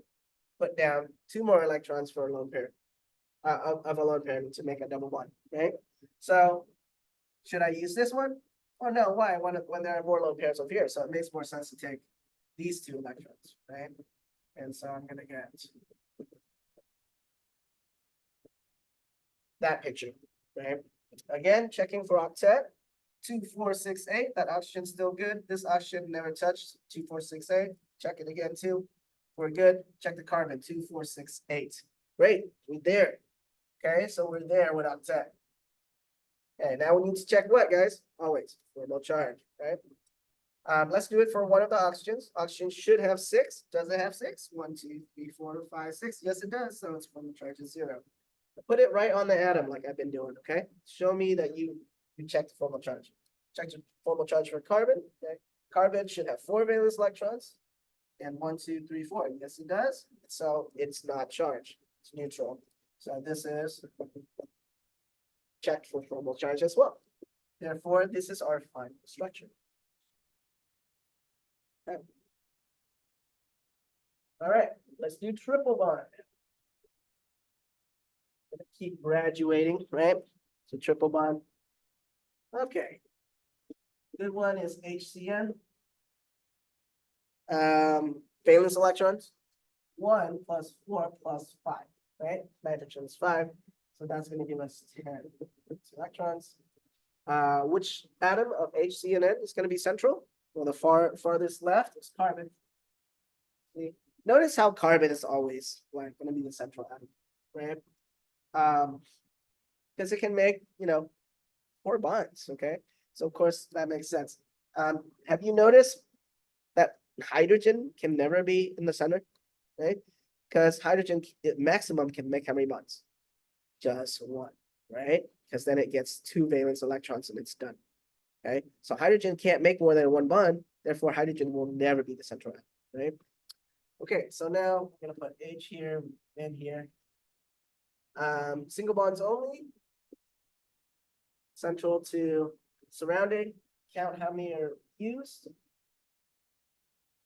Put down 2 more electrons for a lone pair of a lone pair to make a double bond, right? So should I use this one? Oh no, why? When there are more lone pairs over here, so it makes more sense to take these 2 electrons, right? And so I'm gonna get that picture, right? Again, checking for octet. 2, 4, 6, 8. That oxygen's still good. This oxygen never touched. 2, 4, 6, 8. Check it again too. We're good. Check the carbon. 2, 4, 6, 8. Great. We're there. Okay, so we're there with octet. Okay, now we need to check what, guys? Always formal charge, right? Let's do it for one of the oxygens. Oxygen should have 6. Does it have 6? 1, 2, 3, 4, 5, 6. Yes, it does. So its formal charge is 0. Put it right on the atom like I've been doing, okay? Show me that you checked the formal charge. Check the formal charge for carbon. Okay? Carbon should have 4 valence electrons. And 1, 2, 3, 4. Yes, it does. So it's not charged. It's neutral. So this is checked for formal charge as well. Therefore, this is our final structure. Okay. All right, let's do triple bond. Gonna keep graduating, right? So triple bond. Okay. Good one is HCN. Valence electrons. 1 plus 4 plus 5, right? Nitrogen's 5. So that's going to give us 10 electrons. Which atom of HCN is going to be central? Well, the farthest left is carbon. See? Notice how carbon is always like going to be the central atom, right? Because it can make, 4 bonds, okay? So of course that makes sense. Have you noticed that hydrogen can never be in the center, right? Because hydrogen maximum can make how many bonds? Just 1, right? Because then it gets 2 valence electrons and it's done, okay? So hydrogen can't make more than 1 bond, therefore hydrogen will never be the central atom, right? Okay, so now I'm gonna put H here, N here. Single bonds only. Central to surrounding. Count how many are used.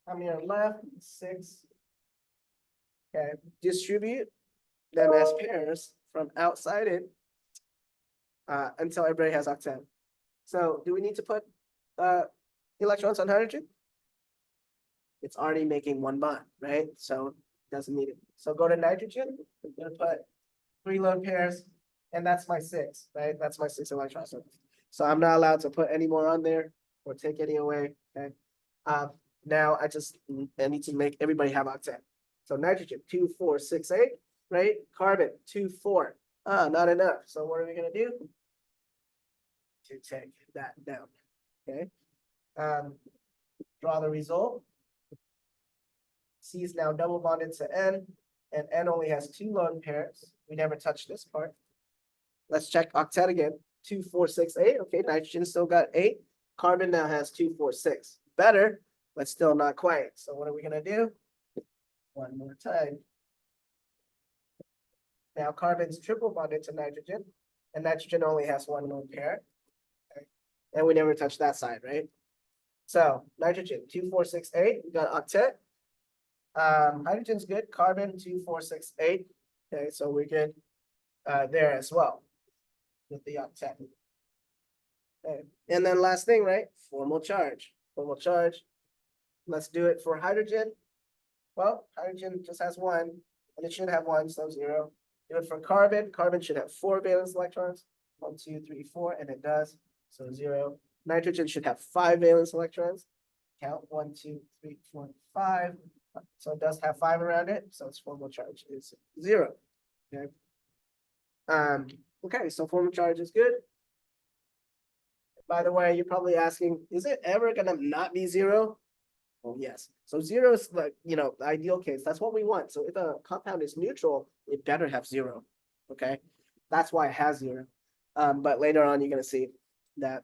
How many are left? 6. Okay, distribute them as pairs from outside in until everybody has octet. So do we need to put electrons on hydrogen? It's already making 1 bond, right? So it doesn't need it. So go to nitrogen. I'm gonna put 3 lone pairs, and that's my 6, right? That's my 6 electrons. So I'm not allowed to put any more on there or take any away. Okay. Now I need to make everybody have octet. So nitrogen 2, 4, 6, 8, right? Carbon 2, 4. Not enough. So what are we gonna do? To take that down. Okay. Draw the result. C is now double bonded to N, and N only has 2 lone pairs. We never touched this part. Let's check octet again. 2, 4, 6, 8. Okay, nitrogen still got 8. Carbon now has 2, 4, 6. Better, but still not quite. So what are we gonna do? One more time. Now carbon's triple bonded to nitrogen, and nitrogen only has 1 lone pair. Okay. And we never touched that side, right? So nitrogen 2, 4, 6, 8. We got octet. Hydrogen's good, carbon 2, 4, 6, 8. Okay, so we're good there as well with the octet. Okay. And then last thing, right? Formal charge. Formal charge. Let's do it for hydrogen. Well, hydrogen just has one, and it should have one, so 0. Do it for carbon. Carbon should have 4 valence electrons. 1, 2, 3, 4, and it does. So 0. Nitrogen should have 5 valence electrons. Count 1, 2, 3, 4, 5. So it does have 5 around it. So its formal charge is 0. Okay. Okay, so formal charge is good. By the way, you're probably asking, is it ever gonna not be 0? Well, yes. So 0 is like, the ideal case. That's what we want. So if a compound is neutral, it better have 0. Okay. That's why it has 0. But later on, you're gonna see that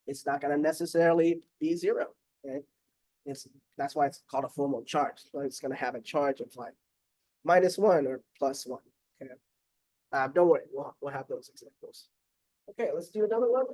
it's not gonna necessarily be 0. Right? That's why it's called a formal charge. So it's gonna have a charge of like -1 or +1. Okay. Don't worry, we'll have those examples. Okay, let's do another one.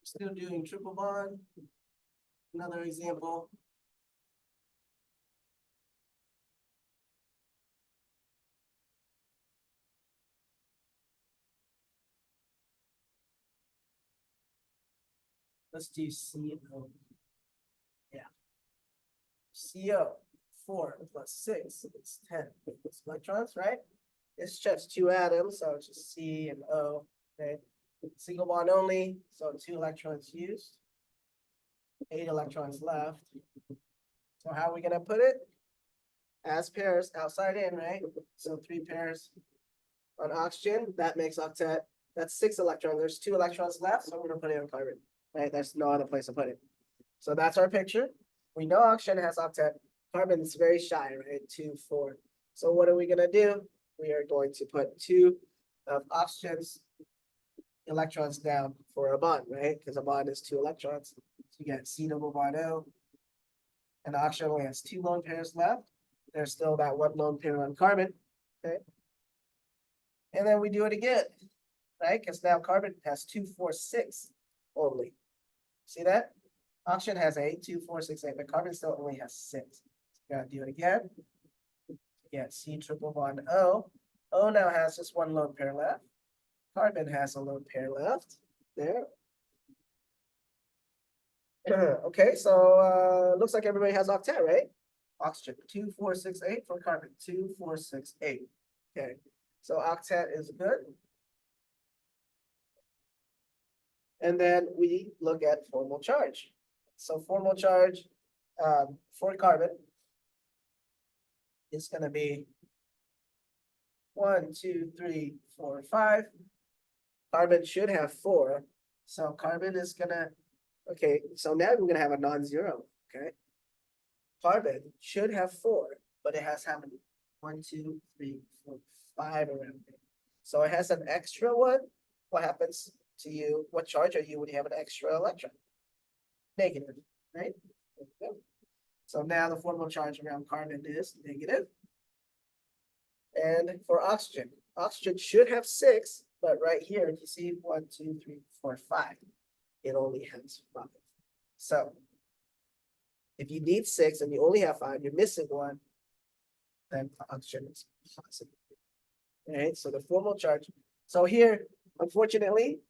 Still doing triple bond. Another example. Let's do CO. Yeah. CO, 4 plus 6 is 10 electrons, right? It's just 2 atoms, so it's just C and O. Okay. Single bond only, so 2 electrons used. 8 electrons left. So how are we gonna put it? As pairs, outside in, right? So 3 pairs on oxygen, that makes octet. That's 6 electrons. There's 2 electrons left, so we're gonna put it on carbon. Right? There's no other place to put it. So that's our picture. We know oxygen has octet. Carbon is very shy, right? 2, 4. So what are we gonna do? We are going to put 2 of oxygen's electrons down for a bond, right? Because a bond is 2 electrons. So you get C double bond O. And oxygen only has 2 lone pairs left. There's still that 1 lone pair on carbon. Okay. And then we do it again, right? Because now carbon has 2, 4, 6 only. See that? Oxygen has 8, 2, 4, 6, 8, but carbon still only has 6. So we gotta do it again. Get C triple bond O. O now has just 1 lone pair left. Carbon has a lone pair left. There. Okay, so looks like everybody has octet, right? Oxygen 2, 4, 6, 8 for carbon 2, 4, 6, 8. Okay, so octet is good. And then we look at formal charge. So formal charge for carbon is going to be 1, 2, 3, 4, 5. Carbon should have 4. So carbon is gonna, okay, so now we're gonna have a non-zero, okay? Carbon should have 4, but it has how many? 1, 2, 3, 4, 5 around it. So it has an extra one. What happens to you? What charge are you when you have an extra electron? Negative, right? So now the formal charge around carbon is negative. And for oxygen, oxygen should have 6, but right here, you see 1, 2, 3, 4, 5. It only has 5. So if you need 6 and you only have 5, you're missing 1, then oxygen is positive. Right? So the formal charge. So here, unfortunately,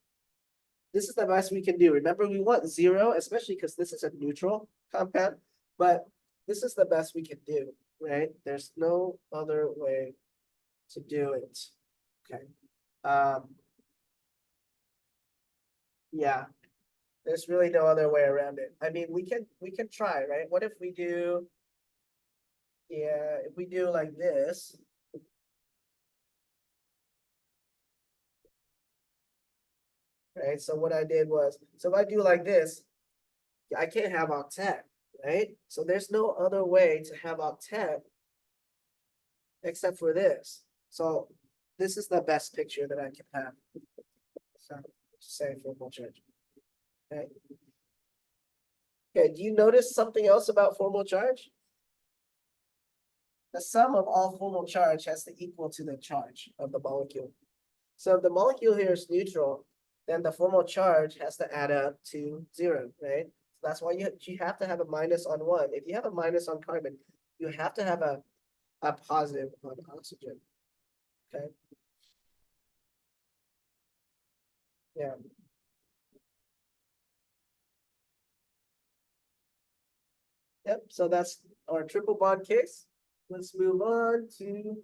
this is the best we can do. Remember, we want 0, especially because this is a neutral compound, but this is the best we can do, right? There's no other way to do it. Okay. Yeah, there's really no other way around it. I mean, we can try, right? What if we do, yeah, if we do like this. Right, so what I did was, so if I do like this, I can't have octet, right? So there's no other way to have octet except for this. So this is the best picture that I can have. So just say formal charge. Okay. Okay, do you notice something else about formal charge? The sum of all formal charge has to equal to the charge of the molecule. So if the molecule here is neutral, then the formal charge has to add up to 0, right? So that's why you have to have a minus on 1. If you have a minus on carbon, you have to have a positive on oxygen. Okay. Yeah. Yep. So that's our triple bond case. Let's move on to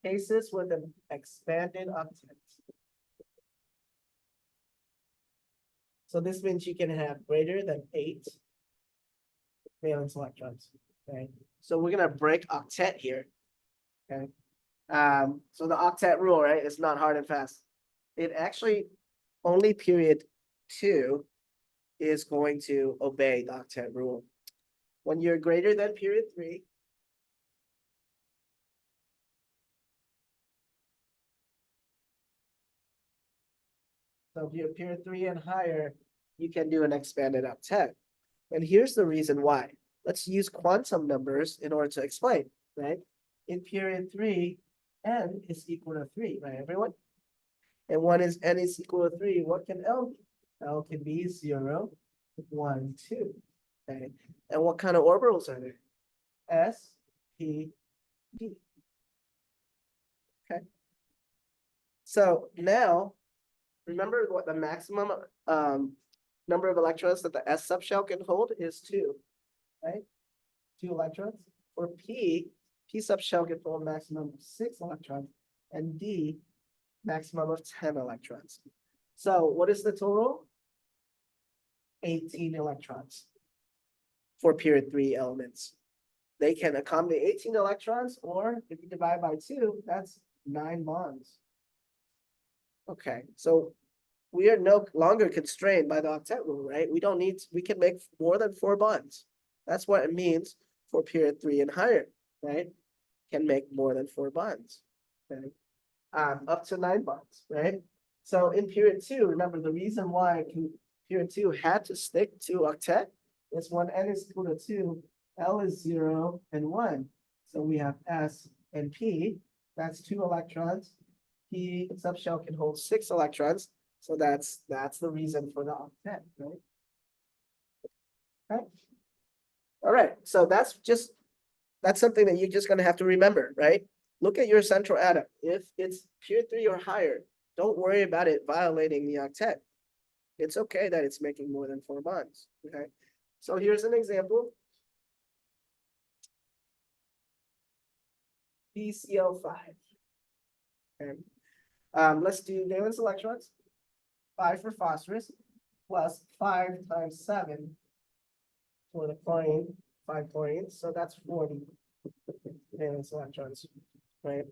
cases with an expanded octet. So this means you can have greater than 8 valence electrons. Okay. So we're gonna break octet here. Okay. So the octet rule, right? It's not hard and fast. It actually only period 2 is going to obey the octet rule. When you're greater than period 3, so if you're period 3 and higher, you can do an expanded octet. And here's the reason why. Let's use quantum numbers in order to explain, right? In period 3, n is equal to 3, right, everyone? And one is n is equal to 3. What can L be? L can be 0, 1, 2. Okay. And what kind of orbitals are there? S, P, D. Okay. So now, remember what the maximum number of electrons that the S subshell can hold is 2, right? 2 electrons. For P subshell can hold a maximum of 6 electrons, and D, maximum of 10 electrons. So what is the total? 18 electrons for period 3 elements. They can accommodate 18 electrons, or if you divide by 2, that's 9 bonds. Okay, so we are no longer constrained by the octet rule, right? We can make more than 4 bonds. That's what it means for period 3 and higher, right? Can make more than 4 bonds, okay? Up to 9 bonds, right? So in period 2, remember the reason why period 2 had to stick to octet is when n is equal to 2, L is 0 and 1. So we have S and P, that's 2 electrons. P subshell can hold 6 electrons. So that's the reason for the octet, right? Okay. All right, so that's something that you're just gonna have to remember, right? Look at your central atom. If it's period 3 or higher, don't worry about it violating the octet. It's okay that it's making more than 4 bonds, okay? So here's an example. BCl5. Okay. Let's do valence electrons. 5 for phosphorus, plus 5 times 7 for the chlorine, 5 chlorines. So that's 40 valence electrons, right?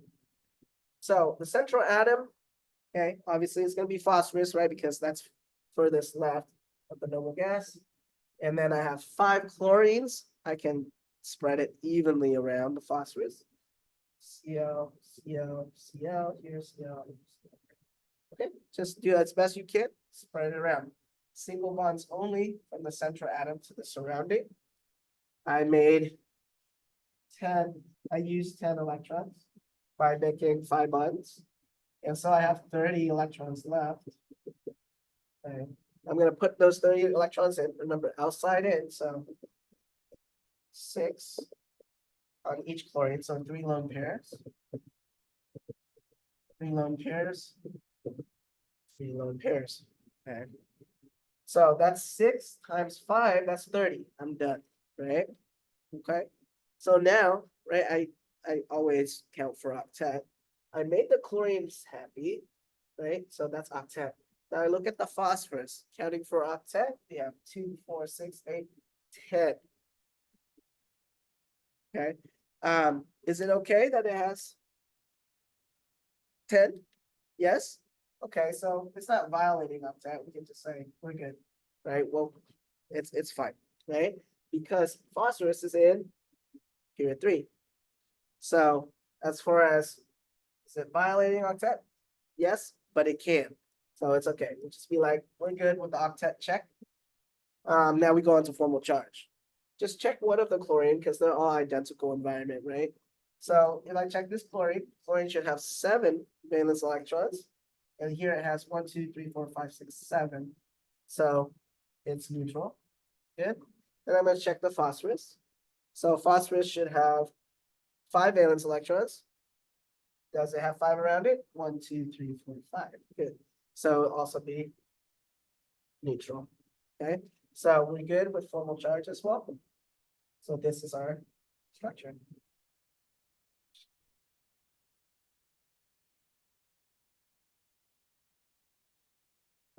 So the central atom, okay, obviously it's going to be phosphorus, right? Because that's furthest left of the noble gas. And then I have 5 chlorines. I can spread it evenly around the phosphorus. Cl, Cl, Cl, here, Cl. Okay, just do as best you can. Spread it around. Single bonds only from the central atom to the surrounding. I used 10 electrons by making 5 bonds. And so I have 30 electrons left. Okay. I'm going to put those 30 electrons in, remember, outside in, so 6 on each chlorine, so 3 lone pairs. 3 lone pairs. 3 lone pairs. Okay. So that's 6 times 5, that's 30. I'm done, right? Okay. So now, right, I always count for octet. I made the chlorines happy, right? So that's octet. Now I look at the phosphorus, counting for octet, we have 2, 4, 6, 8, 10. Okay. Is it okay that it has 10? Yes? Okay, so it's not violating octet. We can just say we're good, right? Well, it's fine, right? Because phosphorus is in period 3. So as far as, is it violating octet? Yes, but it can. So it's okay. We'll just be like, we're good with the octet check. Now we go on to formal charge. Just check one of the chlorine because they're all identical environment, right? So if I check this chlorine, chlorine should have 7 valence electrons. And here it has 1, 2, 3, 4, 5, 6, 7. So it's neutral. Good. And I'm going to check the phosphorus. So phosphorus should have 5 valence electrons. Does it have 5 around it? 1, 2, 3, 4, 5. Good. So it'll also be neutral. Okay. So we're good with formal charge as well. So this is our structure.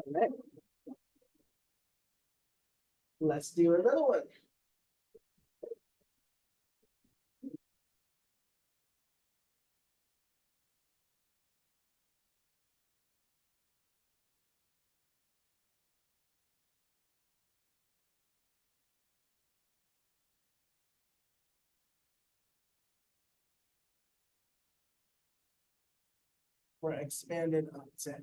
All right. Let's do another one. For expanded octet.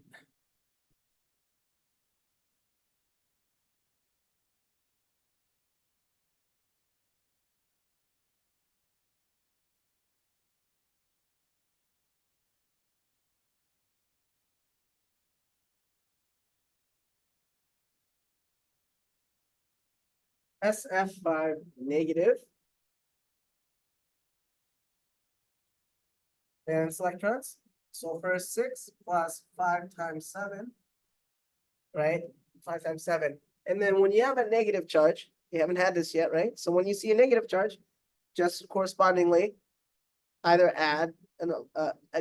SF5 negative. Valence electrons. Sulfur 6 plus 5 times 7. Right? 5 times 7. And then when you have a negative charge, you haven't had this yet, right? So when you see a negative charge, just correspondingly either add and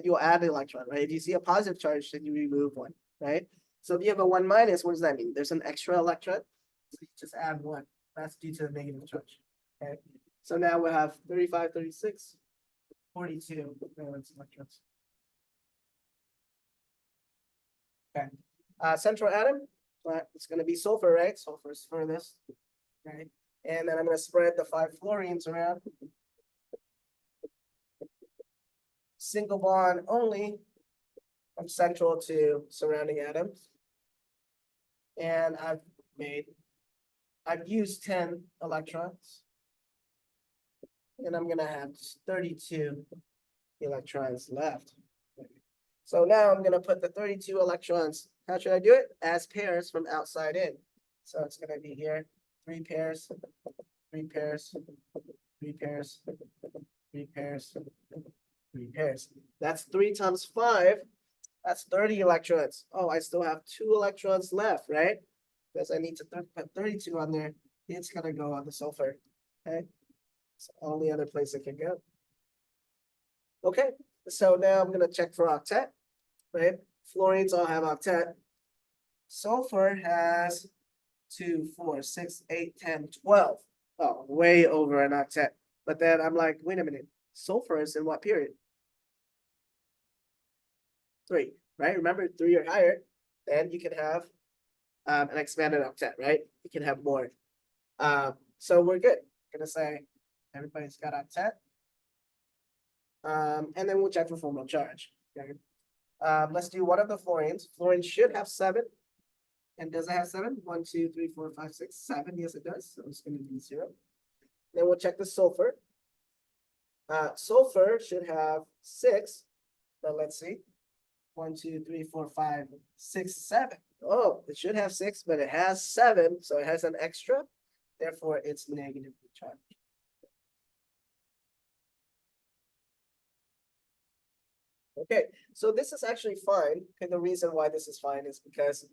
you'll add an electron, right? If you see a positive charge, then you remove one, right? So if you have a 1 minus, what does that mean? There's an extra electron, so you just add 1. That's due to the negative charge. Okay. So now we have 35, 36, 42 valence electrons. Okay. Central atom, it's going to be sulfur, right? Sulfur is furthest, right? And then I'm going to spread the 5 fluorines around. Single bond only from central to surrounding atoms. And I've used 10 electrons. And I'm gonna have 32 electrons left. So now I'm gonna put the 32 electrons. How should I do it? As pairs from outside in. So it's gonna be here, 3 pairs, 3 pairs, 3 pairs, 3 pairs, 3 pairs. That's 3 times 5. That's 30 electrons. Oh, I still have 2 electrons left, right? Because I need to put 32 on there. It's gonna go on the sulfur. Okay. It's the only other place it can go. Okay, so now I'm gonna check for octet, right? Fluorines all have octet. Sulfur has 2, 4, 6, 8, 10, 12. Oh, way over an octet. But then I'm like, wait a minute. Sulfur is in what period? 3, right? Remember, 3 or higher, then you can have an expanded octet, right? You can have more. So we're good. I'm gonna say everybody's got octet. And then we'll check for formal charge. Okay. Let's do one of the fluorines. Fluorine should have 7. And does it have 7? 1, 2, 3, 4, 5, 6, 7. Yes, it does. So it's going to be 0. Then we'll check the sulfur. Sulfur should have 6. But let's see. 1, 2, 3, 4, 5, 6, 7. Oh, it should have 6, but it has 7. So it has an extra. Therefore, it's negatively charged. Okay, so this is actually fine. And the reason why this is fine is because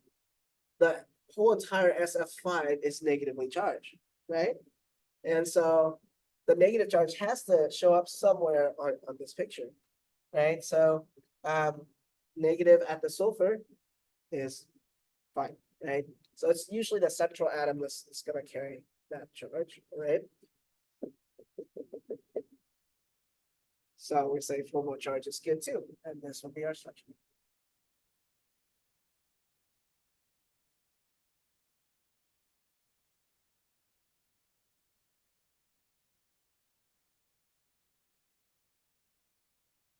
the whole entire SF5 is negatively charged, right? And so the negative charge has to show up somewhere on this picture, right? So negative at the sulfur is fine, right? So it's usually the central atom that's going to carry that charge, right? So we say formal charge is good too, and this will be our structure.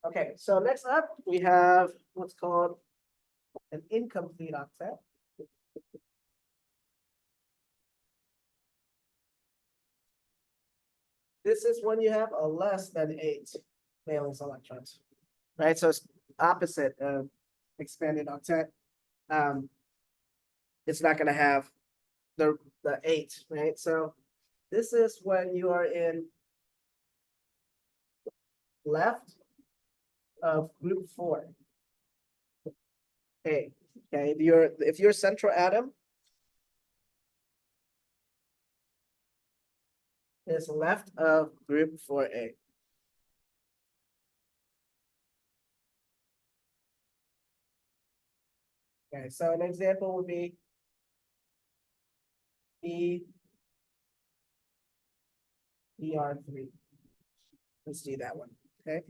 Okay, so next up we have what's called an incomplete octet. This is when you have a less than 8 valence electrons, right? So it's opposite of expanded octet. It's not going to have the 8, right? So this is when you are in left of group 4A. Okay, if your central atom is left of group 4A. Okay, so an example would be ER3. Let's do that one. Okay.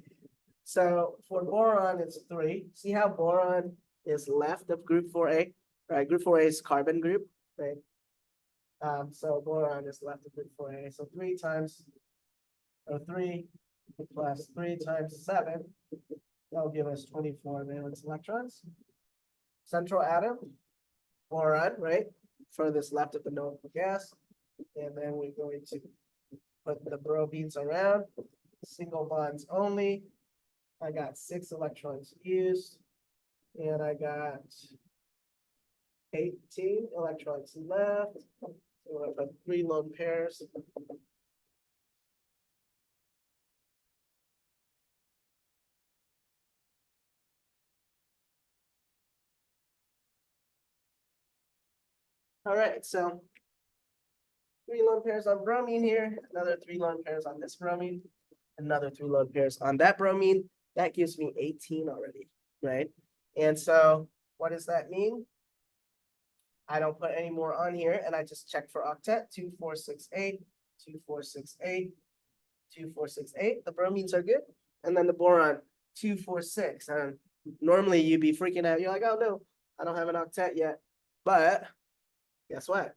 So for boron, it's 3. See how boron is left of group 4A, right? Group 4A is carbon group, right? So boron is left of group 4A. So 3 times, or 3 plus 3 times 7, that'll give us 24 valence electrons. Central atom, boron, right? Furthest left of the notable gas. And then we're going to put the bromines around, single bonds only. I got 6 electrons used, and I got 18 electrons left. So I'm going to put 3 lone pairs. All right, so 3 lone pairs on bromine here, another 3 lone pairs on this bromine, another 3 lone pairs on that bromine. That gives me 18 already, right? And so what does that mean? I don't put any more on here, and I just check for octet, 2, 4, 6, 8, 2, 4, 6, 8, 2, 4, 6, 8. The bromines are good. And then the boron, 2, 4, 6. And normally you'd be freaking out. You're like, oh no, I don't have an octet yet. But guess what?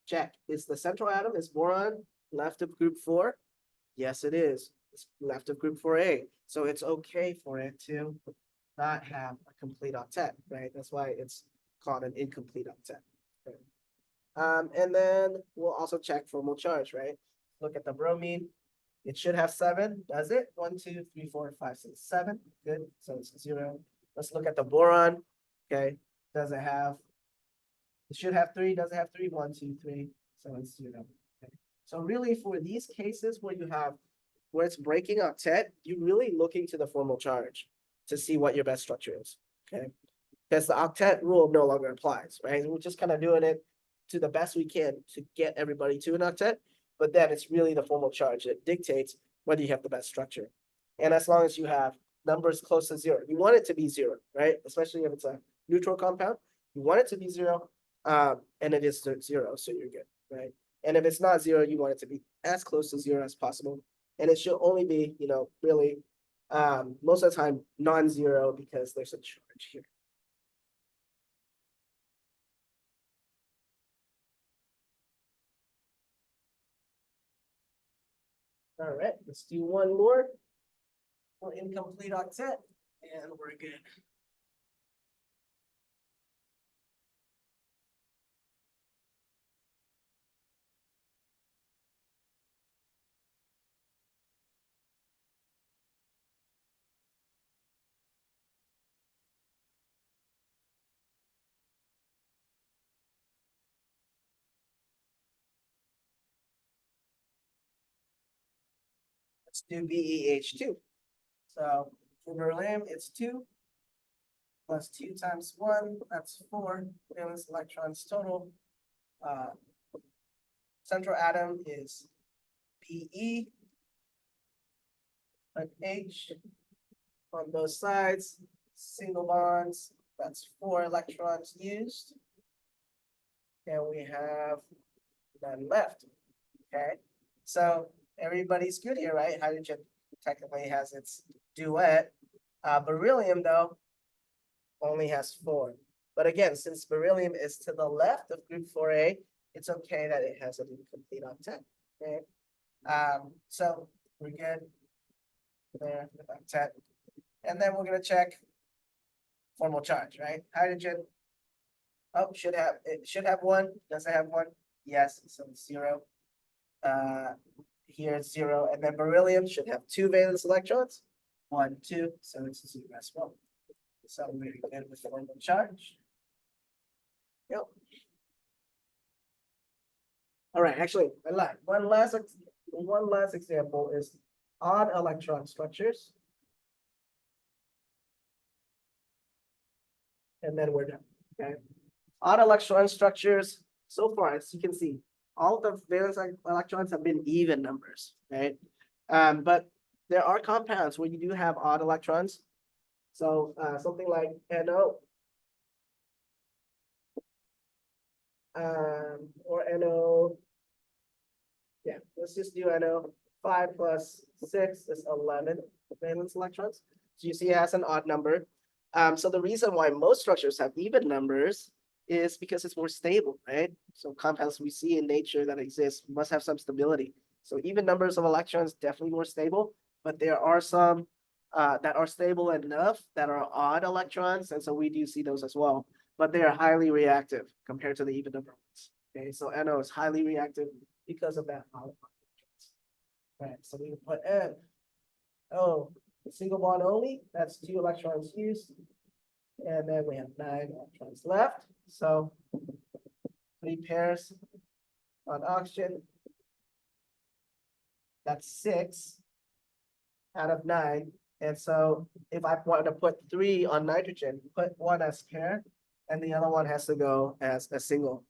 Check. Is the central atom, is boron left of group 4? Yes, it is. It's left of group 4A. So it's okay for it to not have a complete octet, right? That's why it's called an incomplete octet. Okay. And then we'll also check formal charge, right? Look at the bromine. It should have 7, does it? 1, 2, 3, 4, 5, 6, 7. Good. So it's 0. Let's look at the boron. Okay. Does it have? It should have 3. Does it have 3? 1, 2, 3. So it's 0. Okay. So really, for these cases where it's breaking octet, you're really looking to the formal charge to see what your best structure is. Okay. Because the octet rule no longer applies, right? We're just kind of doing it to the best we can to get everybody to an octet, but then it's really the formal charge that dictates whether you have the best structure. And as long as you have numbers close to 0, you want it to be 0, right? Especially if it's a neutral compound, you want it to be 0, and it is 0, so you're good, right? And if it's not 0, you want it to be as close to 0 as possible. And it should only be, really, most of the time, non-zero because there's a charge here. All right, let's do one more. Incomplete octet, and we're good. Let's do BeH2. So for beryllium, it's 2 plus 2 times 1, that's 4 valence electrons total. Central atom is Be, but H on both sides, single bonds, that's 4 electrons used. And we have none left. Okay, so everybody's good here, right? Hydrogen technically has its duet. Beryllium, though, only has 4. But again, since beryllium is to the left of group 4A, it's okay that it has an incomplete octet. Okay, so we're good. there with octet. And then we're gonna check formal charge, right? Hydrogen. Oh, it should have one. Does it have one? Yes, so it's 0. Here it's 0, and then beryllium should have 2 valence electrons. 1, 2, so it's 0 as well. So we're good with formal charge. Yep. All right, actually, I lied. One last example is odd electron structures. And then we're done. Okay. Odd electron structures, so far, as you can see, all the valence electrons have been even numbers, right? But there are compounds where you do have odd electrons. So something like NO or NO. Yeah, let's just do NO. 5 plus 6 is 11 valence electrons. So you see it has an odd number. So the reason why most structures have even numbers is because it's more stable, right? So compounds we see in nature that exist must have some stability. So even numbers of electrons definitely more stable, but there are some that are stable enough that are odd electrons, and so we do see those as well. But they are highly reactive compared to the even number ones. Okay, so NO is highly reactive because of that odd electrons. Right, so we can put N. Oh, single bond only, that's 2 electrons used. And then we have 9 electrons left. So 3 pairs on oxygen. That's 6 out of 9. And so if I want to put 3 on nitrogen, put 1 as pair, and the other one has to go as a single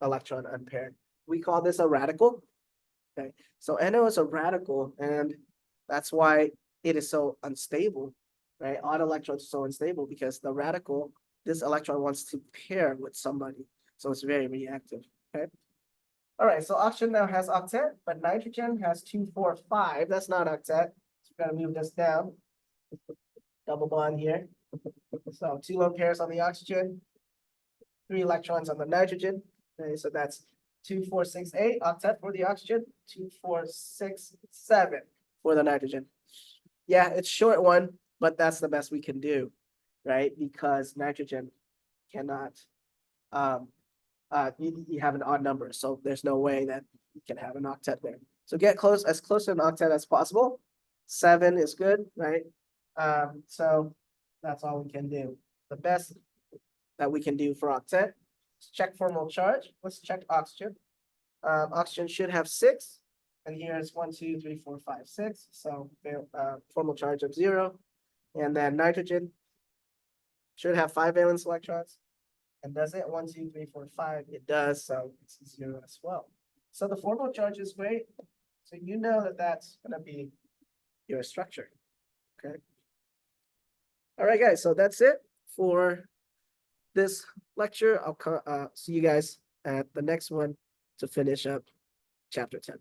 electron unpaired. We call this a radical. Okay, so NO is a radical, and that's why it is so unstable, right? Odd electrons are so unstable because the radical, this electron wants to pair with somebody, so it's very reactive. Okay. All right, so oxygen now has octet, but nitrogen has 2, 4, 5. That's not octet. So we're gonna move this down. Double bond here. So 2 lone pairs on the oxygen, 3 electrons on the nitrogen. Okay, so that's 2, 4, 6, 8 octet for the oxygen, 2, 4, 6, 7 for the nitrogen. Yeah, it's short one, but that's the best we can do, right? Because nitrogen cannot, you have an odd number, so there's no way that you can have an octet there. So get as close to an octet as possible. 7 is good, right? So that's all we can do. The best that we can do for octet. Let's check formal charge. Let's check oxygen. Oxygen should have 6. And here is 1, 2, 3, 4, 5, 6. So formal charge of 0. And then nitrogen should have 5 valence electrons. And does it? 1, 2, 3, 4, 5. It does. So it's 0 as well. So the formal charge is great. So you know that that's going to be your structure. Okay. All right, guys. So that's it for this lecture. I'll see you guys at the next one to finish up chapter 10.